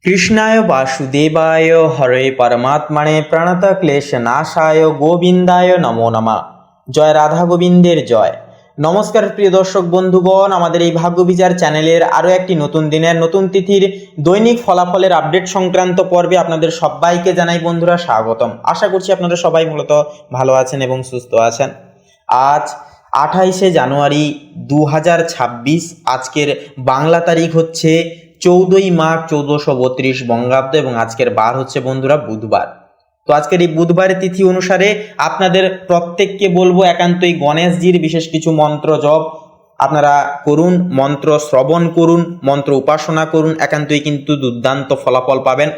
কৃষ্ণায় বাসুদেবায় হরে পরমাত্মনে প্রণতক্লেশনাশায় গোবিন্দায় নমো নমঃ। জয় রাধা গোবিন্দের জয়। নমস্কার প্রিয় দর্শক বন্ধুগণ, আমাদের এই ভাগ্য বিচার চ্যানেলের আরও একটি নতুন দিনের নতুন তিথির দৈনিক ফলাফলের আপডেট সংক্রান্ত পর্বে আপনাদের সবাইকে জানাই বন্ধুরা স্বাগতম। আশা করছি আপনারা সবাই মূলত ভালো আছেন এবং সুস্থ আছেন। আজ 28শে জানুয়ারি 2026, আজকের বাংলা তারিখ হচ্ছে 14ই মাঘ 1432 বঙ্গাব্দ এবং আজকের বার হচ্ছে বন্ধুরা বুধবার। তো আজকের এই বুধবারের তিথি অনুসারে আপনাদের প্রত্যেককে বলবো একান্তই গণেশজির বিশেষ কিছু মন্ত্র জপ আপনারা করুন, মন্ত্র শ্রবণ করুন, মন্ত্র উপাসনা করুন, একান্তই কিন্তু দুর্দান্ত ফলাফল পাবেন।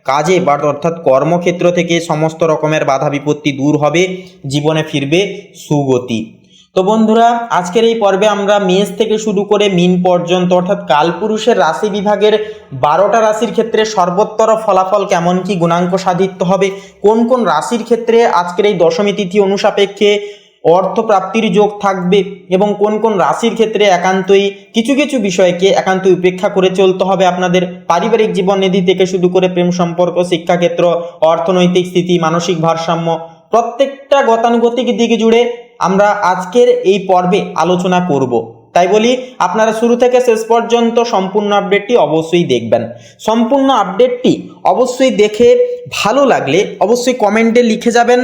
কাজে বা অর্থাৎ কর্মক্ষেত্র থেকে সমস্ত রকমের বাধা বিপত্তি দূর হবে, জীবনে ফিরবে সুগতি। তো বন্ধুরা, আজকের এই পর্বে আমরা মেষ থেকে শুরু করে মিন পর্যন্ত অর্থাৎ কালপুরুষের রাশি বিভাগের 12টা রাশির ক্ষেত্রে সর্বোত্তর ফলাফল কেমন কি গুণাঙ্ক সাধিত হবে, কোন কোন রাশির ক্ষেত্রে আজকের এই দশমী তিথি অনুসাপেক্ষে অর্থ প্রাপ্তির যোগ থাকবে এবং কোন কোন রাশির ক্ষেত্রে একান্তই কিছু কিছু বিষয়কে একান্তই উপেক্ষা করে চলতে হবে। আপনাদের পারিবারিক জীবননিধি থেকে শুরু করে প্রেম সম্পর্ক, শিক্ষাক্ষেত্র, অর্থনৈতিক স্থিতি, মানসিক ভারসাম্য, প্রত্যেকটা গতানুগতিক দিক জুড়ে আমরা আজকের এই পর্বে আলোচনা করব। তাই বলি আপনারা শুরু থেকে শেষ পর্যন্ত সম্পূর্ণ আপডেটটি অবশ্যই দেখবেন। সম্পূর্ণ আপডেটটি অবশ্যই দেখে ভালো লাগলে অবশ্যই কমেন্টে লিখে যাবেন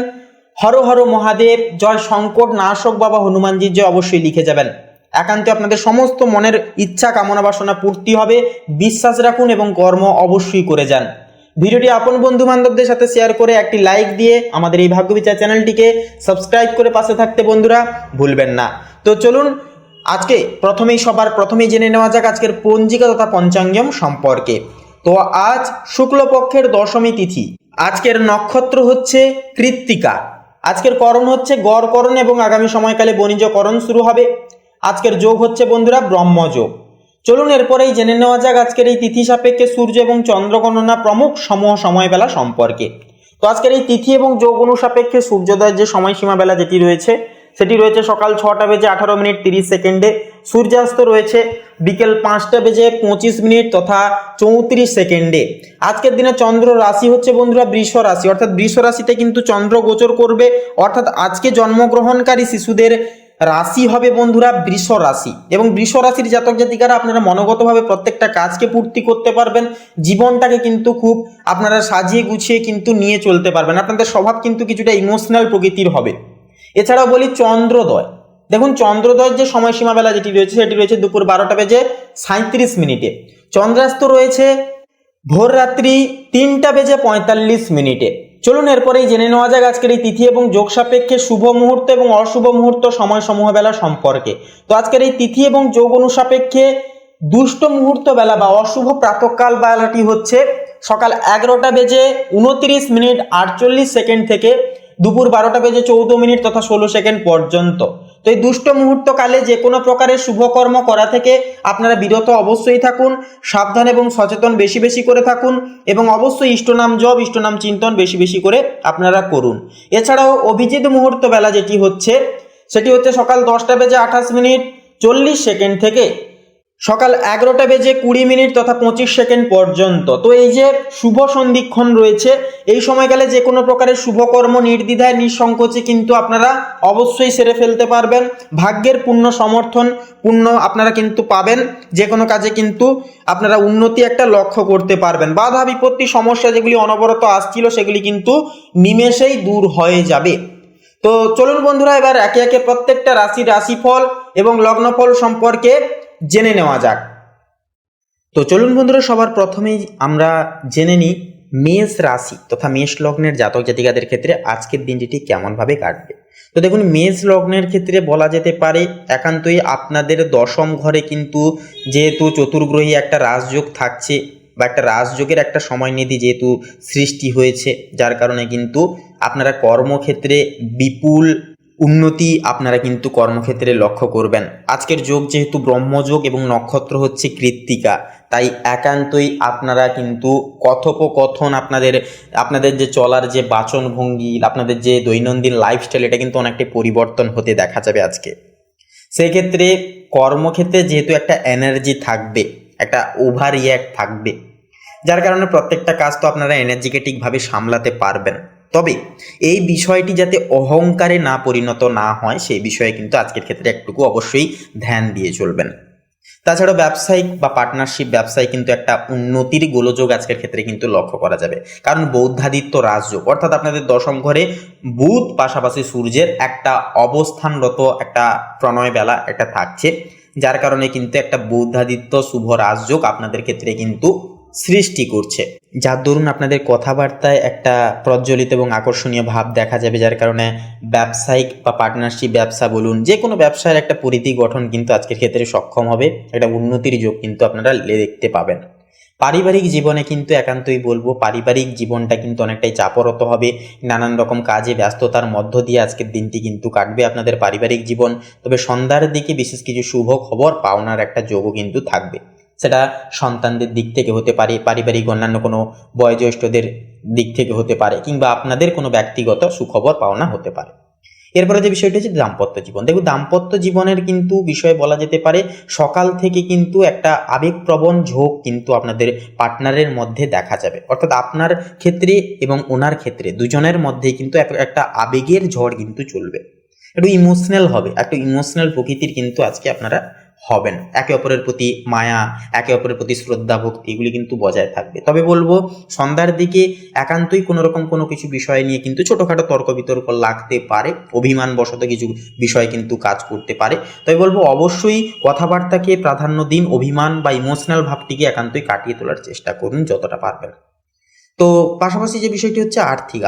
হর হর মহাদেব, জয় সংকট নাশক বাবা হনুমানজির জয় অবশ্যই লিখে যাবেন। একান্ত আপনাদের সমস্ত মনের ইচ্ছা কামনা বাসনা পূর্তি হবে, বিশ্বাস রাখুন এবং কর্ম অবশ্যই করে যান। ভিডিওটি আপন বন্ধু বান্ধবদের সাথে শেয়ার করে একটি লাইক দিয়ে আমাদের এই ভাগ্য বিচার চ্যানেলটিকে সাবস্ক্রাইব করে পাশে থাকতে বন্ধুরা ভুলবেন না। তো চলুন আজকে সবার প্রথমেই জেনে নেওয়া যাক আজকের পঞ্জিকা তথা পঞ্চাঙ্গম সম্পর্কে। তো আজ শুক্লপক্ষের দশমী তিথি, আজকের নক্ষত্র হচ্ছে কৃত্তিকা, আজকের করণ হচ্ছে গড়করণ এবং আগামী সময়কালে বণিজকরণ শুরু হবে। আজকের যোগ হচ্ছে বন্ধুরা ব্রহ্মযোগ। চলুন এরপরেই জেনে নেওয়া যাক আজকের এই তিথি সাপেক্ষে সূর্য এবং চন্দ্র গণনা প্রমুখ সময়বেলা সম্পর্কে। তো আজকের এই তিথি এবং যোগ অনুসাপেক্ষে সূর্যোদয়ের যে সময়সীমা বেলা যেটি রয়েছে সেটি রয়েছে সকাল 6টা বেজে 18 মিনিট 30 সেকেন্ডে। সূর্যাস্ত রয়েছে বিকেল 5টা বেজে 25 মিনিট তথা 34 সেকেন্ডে। আজকের দিনে চন্দ্র রাশি হচ্ছে বন্ধুরা বৃষ রাশি, অর্থাৎ বৃষ রাশিতে কিন্তু চন্দ্র গোচর করবে, অর্থাৎ আজকে জন্মগ্রহণকারী শিশুদের রাশি হবে বন্ধুরা বৃষ রাশি। এবং বৃষ রাশির জাতক জাতিকারা আপনারা মনোগতভাবে প্রত্যেকটা কাজকে পূর্তি করতে পারবেন, জীবনটাকে কিন্তু খুব আপনারা সাজিয়ে গুছিয়ে কিন্তু নিয়ে চলতে পারবেন। আপনাদের স্বভাব কিন্তু কিছুটা ইমোশনাল প্রকৃতির হবে। এছাড়াও বলি চন্দ্রোদয়, দেখুন চন্দ্রোদয়ের যে সময়সীমা বেলা যেটি রয়েছে সেটি রয়েছে দুপুর 12টা বেজে 37 মিনিটে। চন্দ্রাস্ত রয়েছে ভোর রাত্রি 3টা বেজে 45 মিনিটে। চলুন এরপরেই জেনে নেওয়া যাক আজকের এই তিথি এবং যোগ সাপেক্ষে শুভ মুহূর্ত এবং অশুভ মুহূর্ত সময়সমূহ বেলা সম্পর্কে। তো আজকের এই তিথি এবং যোগ অনুসাপেক্ষে দুষ্ট মুহূর্ত বেলা বা অশুভ প্রাতঃকাল বেলাটি হচ্ছে সকাল 11টা বেজে 29 মিনিট 48 সেকেন্ড থেকে দুপুর 12টা বেজে 14 মিনিট তথা 16 সেকেন্ড পর্যন্ত। তো এই দুষ্ট মুহূর্তকালে যে কোনো প্রকারের শুভকর্ম করা থেকে আপনারা বিরত অবশ্যই থাকুন, সাবধান এবং সচেতন বেশি বেশি করে থাকুন এবং অবশ্যই ইষ্টনাম জপ, ইষ্টনাম চিন্তন বেশি বেশি করে আপনারা করুন। এছাড়াও অভিজিৎ মুহূর্ত বেলা যেটি হচ্ছে সেটি হচ্ছে সকাল 10টা বেজে 28 মিনিট 40 সেকেন্ড থেকে সকাল 11টা বেজে 20 মিনিট তথা 25 সেকেন্ড পর্যন্ত। তো এই যে শুভ সন্ধিক্ষণ রয়েছে, এই সময়কালে যে কোনো প্রকারের শুভকর্ম নির্দ্বিধায় নিঃসংকোচে কিন্তু আপনারা অবশ্যই সেরে ফেলতে পারবেন। ভাগ্যের পূর্ণ সমর্থন আপনারা কিন্তু পাবেন, যে কোনো কাজে কিন্তু আপনারা উন্নতি একটা লক্ষ্য করতে পারবেন। বাধা বিপত্তি সমস্যা যেগুলি অনবরত আসছিল সেগুলি কিন্তু নিমেষেই দূর হয়ে যাবে। তো চলুন বন্ধুরা এবার একে একে প্রত্যেকটা রাশিফল এবং লগ্নফল সম্পর্কে জেনে নেওয়া যাক। তো চলুন বন্ধুরা সবার প্রথমেই আমরা জেনে নিই মেষ রাশি তথা মেষ লগ্নের জাতক জাতিকাদের ক্ষেত্রে আজকের দিনটি কেমনভাবে কাটবে। তো দেখুন মেষ লগ্নের ক্ষেত্রে বলা যেতে পারে একান্তই আপনাদের দশম ঘরে কিন্তু যেহেতু চতুর্গ্রহী একটা রাজযোগ থাকছে বা একটা রাজযোগের একটা সময়নিধি যেহেতু সৃষ্টি হয়েছে, যার কারণে কিন্তু আপনারা কর্মক্ষেত্রে বিপুল উন্নতি আপনারা কিন্তু কর্মক্ষেত্রে লক্ষ্য করবেন। আজকের যোগ যেহেতু ব্রহ্মযোগ এবং নক্ষত্র হচ্ছে কৃত্তিকা, তাই একান্তই আপনারা কিন্তু কথোপকথন আপনাদের যে চলার যে বাচনভঙ্গি, আপনাদের যে দৈনন্দিন লাইফস্টাইল, এটা কিন্তু অনেকটাই পরিবর্তন হতে দেখা যাবে আজকে। সেই ক্ষেত্রে কর্মক্ষেত্রে যেহেতু একটা এনার্জি থাকবে, একটা ওভার রিঅ্যাক্ট থাকবে, যার কারণে প্রত্যেকটা কাজ তো আপনারা এনার্জেটিকভাবে সামলাতে পারবেন। তবে এই বিষয়টি যাতে অহংকারে না পরিণত না হয় সেই বিষয়ে কিন্তু আজকের ক্ষেত্রে একটুকু অবশ্যই ধ্যান দিয়ে চলবেন। তাছাড়াও ব্যবসায়িক বা পার্টনারশিপ ব্যবসায় কিন্তু একটা উন্নতির গোলযোগ আজকের ক্ষেত্রে কিন্তু লক্ষ্য করা যাবে, কারণ বৌদ্ধাদিত্য রাজযোগ অর্থাৎ আপনাদের দশম ঘরে বুধ পাশাপাশি সূর্যের একটা অবস্থানরত একটা প্রণয় বেলা একটা থাকছে, যার কারণে কিন্তু একটা বৌদ্ধাদিত্য শুভ রাজযোগ আপনাদের ক্ষেত্রে কিন্তু সৃষ্টি করছে, যার দরুন আপনাদের কথাবার্তায় একটা প্রজ্বলিত এবং আকর্ষণীয় ভাব দেখা যাবে, যার কারণে ব্যবসায়িক বা পার্টনারশিপ ব্যবসা বলুন যে কোনো ব্যবসার একটা পরিধি গঠন কিন্তু আজকের ক্ষেত্রে সক্ষম হবে, একটা উন্নতির যোগ কিন্তু আপনারা দেখতে পাবেন। পারিবারিক জীবনে কিন্তু একান্তই বলবো পারিবারিক জীবনটা কিন্তু অনেকটাই চাপরত হবে, নানান রকম কাজে ব্যস্ততার মধ্য দিয়ে আজকের দিনটি কিন্তু কাটবে আপনাদের পারিবারিক জীবন। তবে সন্ধ্যার দিকে বিশেষ কিছু শুভ খবর পাওনার একটা যোগও কিন্তু থাকবে, সেটা সন্তানদের দিক থেকে হতে পারে, পারিবারিক অন্যান্য কোনো বয়োজ্যেষ্ঠদের দিক থেকে হতে পারে, কিংবা আপনাদের কোনো ব্যক্তিগত সুখবর পাওনা হতে পারে। এরপরে যে বিষয়টি হচ্ছে দাম্পত্য জীবন। দেখুন, দাম্পত্য জীবনের কিন্তু বিষয়ে বলা যেতে পারে সকাল থেকে কিন্তু একটা আবেগপ্রবণ ঝোঁক কিন্তু আপনাদের পার্টনারের মধ্যে দেখা যাবে, অর্থাৎ আপনার ক্ষেত্রে এবং ওনার ক্ষেত্রে দুজনের মধ্যে কিন্তু একটা আবেগের ঝড় কিন্তু চলবে, একটু ইমোশনাল হবে, একটু ইমোশনাল প্রকৃতির কিন্তু আজকে আপনারা হবেন। একে অপরের প্রতি মায়া, একে অপরের প্রতি শ্রদ্ধা ভক্তি এগুলি কিন্তু বজায় থাকবে। তবে বলবো সন্ধ্যার দিকে একান্তই কোনো রকম কোনো কিছু বিষয় নিয়ে কিন্তু ছোটোখাটো তর্ক বিতর্ক লাগতে পারে, অভিমান বশত কিছু বিষয় কিন্তু কাজ করতে পারে। তবে বলবো অবশ্যই কথাবার্তাকে প্রাধান্য দিন, অভিমান বা ইমোশনাল ভাবটিকে একান্তই কাটিয়ে তোলার চেষ্টা করুন যতটা পারবেন। তো পাশাপাশি যে বিষয়টি হচ্ছে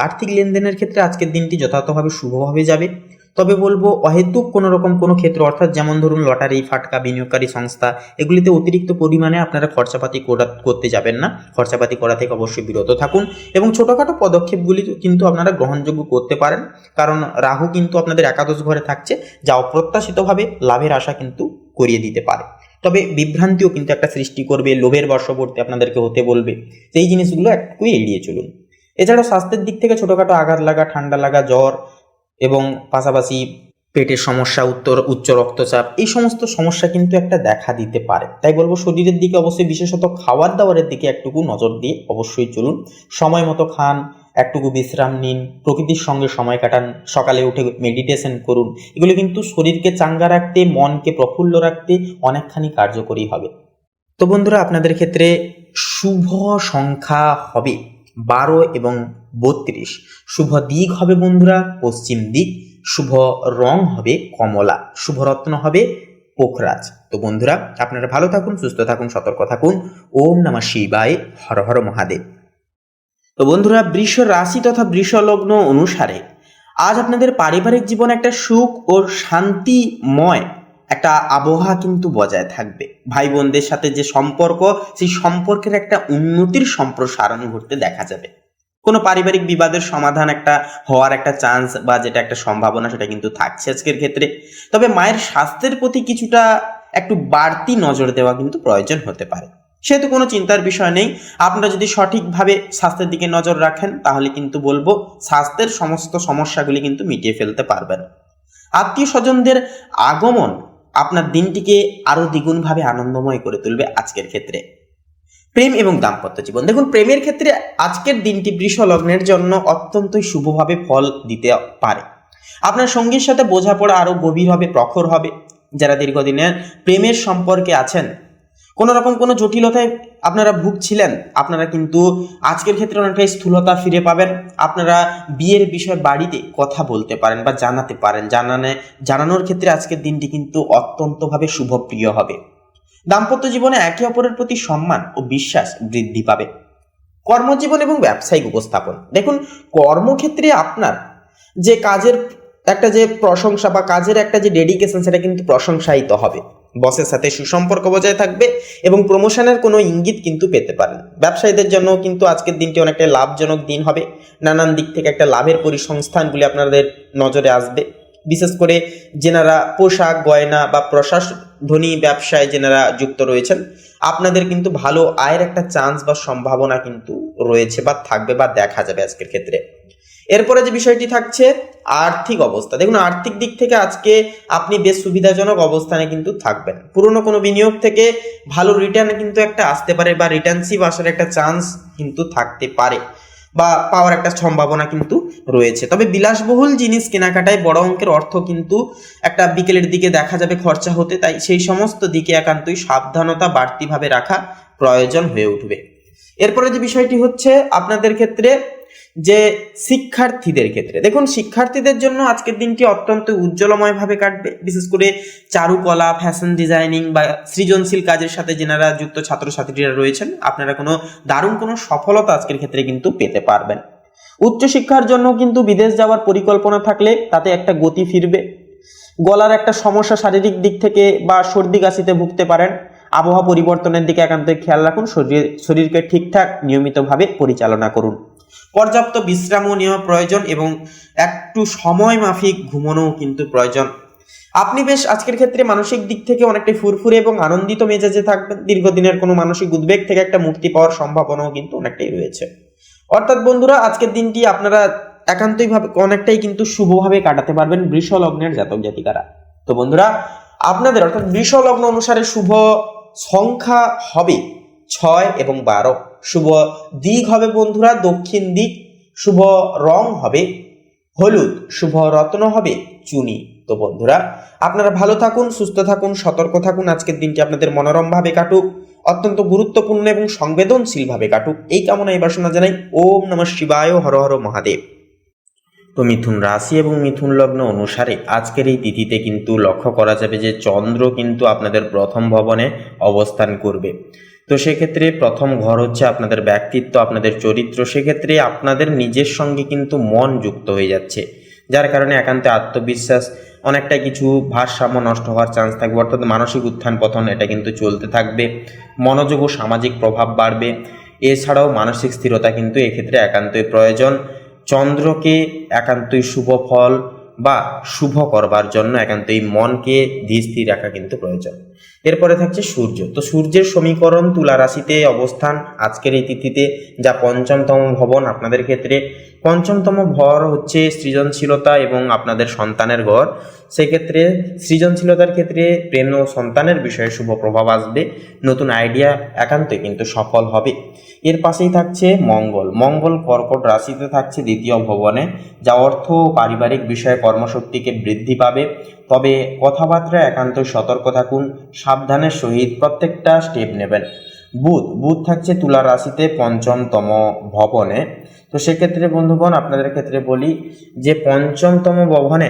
আর্থিক লেনদেনের ক্ষেত্রে আজকের দিনটি যথাযথভাবে শুভভাবে যাবে। তবে বলবো অহেতুক কোনো রকম কোনো ক্ষেত্র, অর্থাৎ যেমন ধরুন লটারি, ফাটকা, বিনিয়োগকারী সংস্থা এগুলিতে অতিরিক্ত পরিমাণে আপনারা খরচাপাতি করতে যাবেন না, খরচাপাতি করা থেকে অবশ্যই বিরত থাকুন এবং ছোটোখাটো পদক্ষেপগুলি কিন্তু আপনারা গ্রহণযোগ্য করতে পারেন, কারণ রাহু কিন্তু আপনাদের একাদশ ঘরে থাকছে, যা অপ্রত্যাশিতভাবে লাভের আশা কিন্তু করিয়ে দিতে পারে। তবে বিভ্রান্তিও কিন্তু একটা সৃষ্টি করবে, লোভের বশবর্তী আপনাদেরকে হতে বলবে, সেই জিনিসগুলো একটু এড়িয়ে চলুন। এছাড়াও স্বাস্থ্যের দিক থেকে ছোটোখাটো আঘাত লাগা, ঠান্ডা লাগা, জ্বর এবং পাশাপাশি পেটের সমস্যা, উচ্চ রক্তচাপ এই সমস্ত সমস্যা কিন্তু একটা দেখা দিতে পারে। তাই বলবো শরীরের দিকে অবশ্যই বিশেষত খাবার দাবারের দিকে একটুকু নজর দিয়ে অবশ্যই চলুন, সময় মতো খান, একটুকু বিশ্রাম নিন, প্রকৃতির সঙ্গে সময় কাটান, সকালে উঠে মেডিটেশন করুন, এগুলো কিন্তু শরীরকে চাঙ্গা রাখতে, মনকে প্রফুল্ল রাখতে অনেকখানি কার্যকরী হবে। তো বন্ধুরা, আপনাদের ক্ষেত্রে শুভ সংখ্যা হবে 12 এবং 32, শুভ দিক হবে বন্ধুরা পশ্চিম দিক, শুভ রং হবে কমলা, শুভ রত্ন হবে পোখরাজ। তো বন্ধুরা, আপনারা ভালো থাকুন, সুস্থ থাকুন, সতর্ক থাকুন। ওম নমঃ শিবায়, হর হর মহাদেব। তো বন্ধুরা, বৃষ রাশি তথা বৃষ লগ্ন অনুসারে আজ আপনাদের পারিবারিক জীবন একটা সুখ ও শান্তিময় একটা আবহাওয়া কিন্তু বজায় থাকবে। ভাই বোনদের সাথে যে সম্পর্ক, সেই সম্পর্কের একটা উন্নতির সম্প্রসারণ ঘটতে দেখা যাবে। কোনো পারিবারিক বিবাদের সমাধান একটা হওয়ার একটা চান্স বা যেটা একটা সম্ভাবনা সেটা কিন্তু থাকছে আজকের ক্ষেত্রে। তবে মায়ের স্বাস্থ্যের প্রতি কিছুটা একটু বাড়তি নজর দেওয়া কিন্তু প্রয়োজন হতে পারে, সেহেতু কোনো চিন্তার বিষয় নেই। আপনারা যদি সঠিকভাবে স্বাস্থ্যের দিকে নজর রাখেন তাহলে কিন্তু বলবো স্বাস্থ্যের সমস্ত সমস্যাগুলি কিন্তু মিটিয়ে ফেলতে পারবেন। আত্মীয় স্বজনদের আগমন আপনার দিনটিকে আরো দ্বিগুণভাবে আনন্দময় করে তুলবে আজকের ক্ষেত্রে। প্রেম এবং দাম্পত্য জীবন, দেখুন প্রেমের ক্ষেত্রে আজকের দিনটি বৃষ লগ্নের জন্য অত্যন্তই শুভভাবে ফল দিতে পারে। আপনার সঙ্গীর সাথে বোঝাপড়া আরো গভীর হবে, প্রখর হবে। যারা দীর্ঘদিনের প্রেমের সম্পর্কে আছেন, কোনো রকম কোনো জটিলতায় আপনারা ভুগছিলেন, আপনারা কিন্তু আজকের ক্ষেত্রে অনেকটাই স্থূলতা ফিরে পাবেন। আপনারা বিয়ের বিষয়ে বাড়িতে কথা বলতে পারেন বা জানাতে পারেন, জানানোর ক্ষেত্রে আজকের দিনটি কিন্তু অত্যন্তভাবে শুভপ্রিয় হবে। দাম্পত্য জীবনে একে অপরের প্রতি সম্মান ও বিশ্বাস বৃদ্ধি পাবে। কর্মজীবন এবং ব্যবসায়িক উপস্থাপন, দেখুন কর্মক্ষেত্রে আপনার যে কাজের একটা যে প্রশংসা বা কাজের একটা যে ডেডিকেশন সেটা কিন্তু প্রশংসায়িত হবে। বসের সাথে সুসম্পর্ক বজায় থাকবে এবং প্রমোশনের কোনো ইঙ্গিত কিন্তু পেতে পারেন। ব্যবসায়ীদের জন্য কিন্তু আজকের দিনটি অনেকটা লাভজনক দিন হবে। নানান দিক থেকে একটা লাভের পরিসংস্থানগুলি আপনাদের নজরে আসবে। বিশেষ করে যেনারা পোশাক, গয়না বা প্রশাসনী ব্যবসায় যেনারা যুক্ত রয়েছেন, আপনাদের কিন্তু ভালো আয়ের একটা চান্স বা সম্ভাবনা কিন্তু রয়েছে বা থাকবে বা দেখা যাবে আজকের ক্ষেত্রে। এরপরে যে বিষয়টি থাকছে আর্থিক অবস্থা। দেখুন, আর্থিক দিক থেকে আজকে আপনি বেশ সুবিধাজনক অবস্থানে কিন্তু থাকবেন। পুরনো কোনো বিনিয়োগ থেকে ভালো রিটার্ন কিন্তু একটা আসতে পারে, বা রিটার্নশিপ আসার একটা চান্স কিন্তু থাকতে পারে, বা পাওয়ার একটা সম্ভাবনা কিন্তু রয়েছে। তবে বিলাসবহুল জিনিস কেনাকাটায় বড় অঙ্কের অর্থ কিন্তু একটা বিকেলের দিকে দেখা যাবে খরচা হতে, তাই সেই সমস্ত দিকে একান্তই সাবধানতা বাড়তিভাবে রাখা প্রয়োজন হয়ে উঠবে। এরপরে যে বিষয়টি হচ্ছে আপনাদের ক্ষেত্রে, যে শিক্ষার্থীদের ক্ষেত্রে, দেখুন শিক্ষার্থীদের জন্য আজকের দিনটি অত্যন্ত উজ্জ্বলময়ভাবে কাটবে। বিশেষ করে চারুকলা, ফ্যাশন ডিজাইনিং বা সৃজনশীল কাজের সাথে যারা যুক্ত ছাত্রছাত্রীরা রয়েছেন, আপনারা দারুণ কোনো সফলতা আজকের ক্ষেত্রে কিন্তু পেতে পারবেন। উচ্চশিক্ষার জন্য কিন্তু বিদেশ যাওয়ার পরিকল্পনা থাকলে তাতে একটা গতি ফিরবে। গলার একটা সমস্যা শারীরিক দিক থেকে বা সর্দি কাশিতে ভুগতে পারেন। আবহাওয়া পরিবর্তনের দিকে একান্তই খেয়াল রাখুন। শরীরকে ঠিকঠাক নিয়মিতভাবে পরিচালনা করুন। পর্যাপ্ত বিশ্রামও নেওয়া প্রয়োজন এবং একটু সময় মাফিক ঘুমানোও কিন্তু প্রয়োজন। আপনি বেশ আজকের ক্ষেত্রে মানসিক দিক থেকে অনেকটাই ফুরফুরে এবং আনন্দিত মেজাজে থাকবেন। দীর্ঘদিনের কোনো মানসিক উদ্বেগ থেকে একটা মুক্তি পাওয়ার সম্ভাবনাও কিন্তু অনেকটাই রয়েছে। অর্থাৎ বন্ধুরা, আজকের দিনটি আপনারা একান্তই ভাবে অনেকটাই কিন্তু শুভভাবে কাটাতে পারবেন বৃষ লগ্নের জাতক জাতিকারা। তো বন্ধুরা, আপনাদের অর্থাৎ বৃষ লগ্ন অনুসারে শুভ সংখ্যা হবে 6 এবং 12। শুভ দিক হবে বন্ধুরা দক্ষিণ দিক। শুভ রং হবে হলুদ। শুভ রত্ন হবে চুনি। তো বন্ধুরা, আপনারা ভালো থাকুন, সুস্থ থাকুন, সতর্ক থাকুন। আজকের দিনটি আপনাদের মনোরম ভাবে কাটুক, অত্যন্ত গুরুত্বপূর্ণ এবং সংবেদনশীল ভাবে কাটুক, এই কামনা এই বাসনা জানাই। ওম নমঃ শিবায়, হর হর মহাদেব। তো মিথুন রাশি এবং মিথুন লগ্ন অনুসারে আজকের এই তিথিতে কিন্তু লক্ষ্য করা যাবে যে চন্দ্র কিন্তু আপনাদের প্রথম ভবনে অবস্থান করবে। তো সেক্ষেত্রে প্রথম ঘর হচ্ছে আপনাদের ব্যক্তিত্ব, আপনাদের চরিত্র। সেক্ষেত্রে আপনাদের নিজের সঙ্গে কিন্তু মন যুক্ত হয়ে যাচ্ছে, যার কারণে একান্তে আত্মবিশ্বাস অনেকটা কিছু ভারসাম্য নষ্ট হওয়ার চান্স থাকবে। অর্থাৎ মানসিক উত্থান পতন এটা কিন্তু চলতে থাকবে। মনোযোগ ও সামাজিক প্রভাব বাড়বে। এছাড়াও মানসিক স্থিরতা কিন্তু এক্ষেত্রে একান্তই প্রয়োজন। চন্দ্রকে একান্তই শুভ ফল বা শুভ করবার জন্য একান্তই মনকে ধীর স্থির রাখা কিন্তু প্রয়োজন। এরপরে থাকছে সূর্য। তো সূর্যের সমীকরণ তুলা রাশিতে অবস্থান আজকের এই তিথিতে, যা পঞ্চমতম ভবন আপনাদের ক্ষেত্রে। পঞ্চমতম ঘর হচ্ছে সৃজনশীলতা এবং আপনাদের সন্তানের ঘর। সেক্ষেত্রে সৃজনশীলতার ক্ষেত্রে প্রেম ও সন্তানের বিষয়ে শুভ প্রভাব আসবে। নতুন আইডিয়া একান্তই কিন্তু সফল হবে। এর পাশেই থাকছে মঙ্গল। মঙ্গল কর্কট রাশিতে থাকছে দ্বিতীয় ভবনে, যা অর্থ ও পারিবারিক বিষয়ে কর্মশক্তিকে বৃদ্ধি পাবে। তবে কথাবার্তা একান্তই সতর্ক থাকুন, সাবধানের সহিত প্রত্যেকটা স্টেপ নেবেন। বুধ থাকছে তুলা রাশিতে পঞ্চমতম ভবনে। তো সেক্ষেত্রে বন্ধুগণ, আপনাদের ক্ষেত্রে বলি যে পঞ্চমতম ভবনে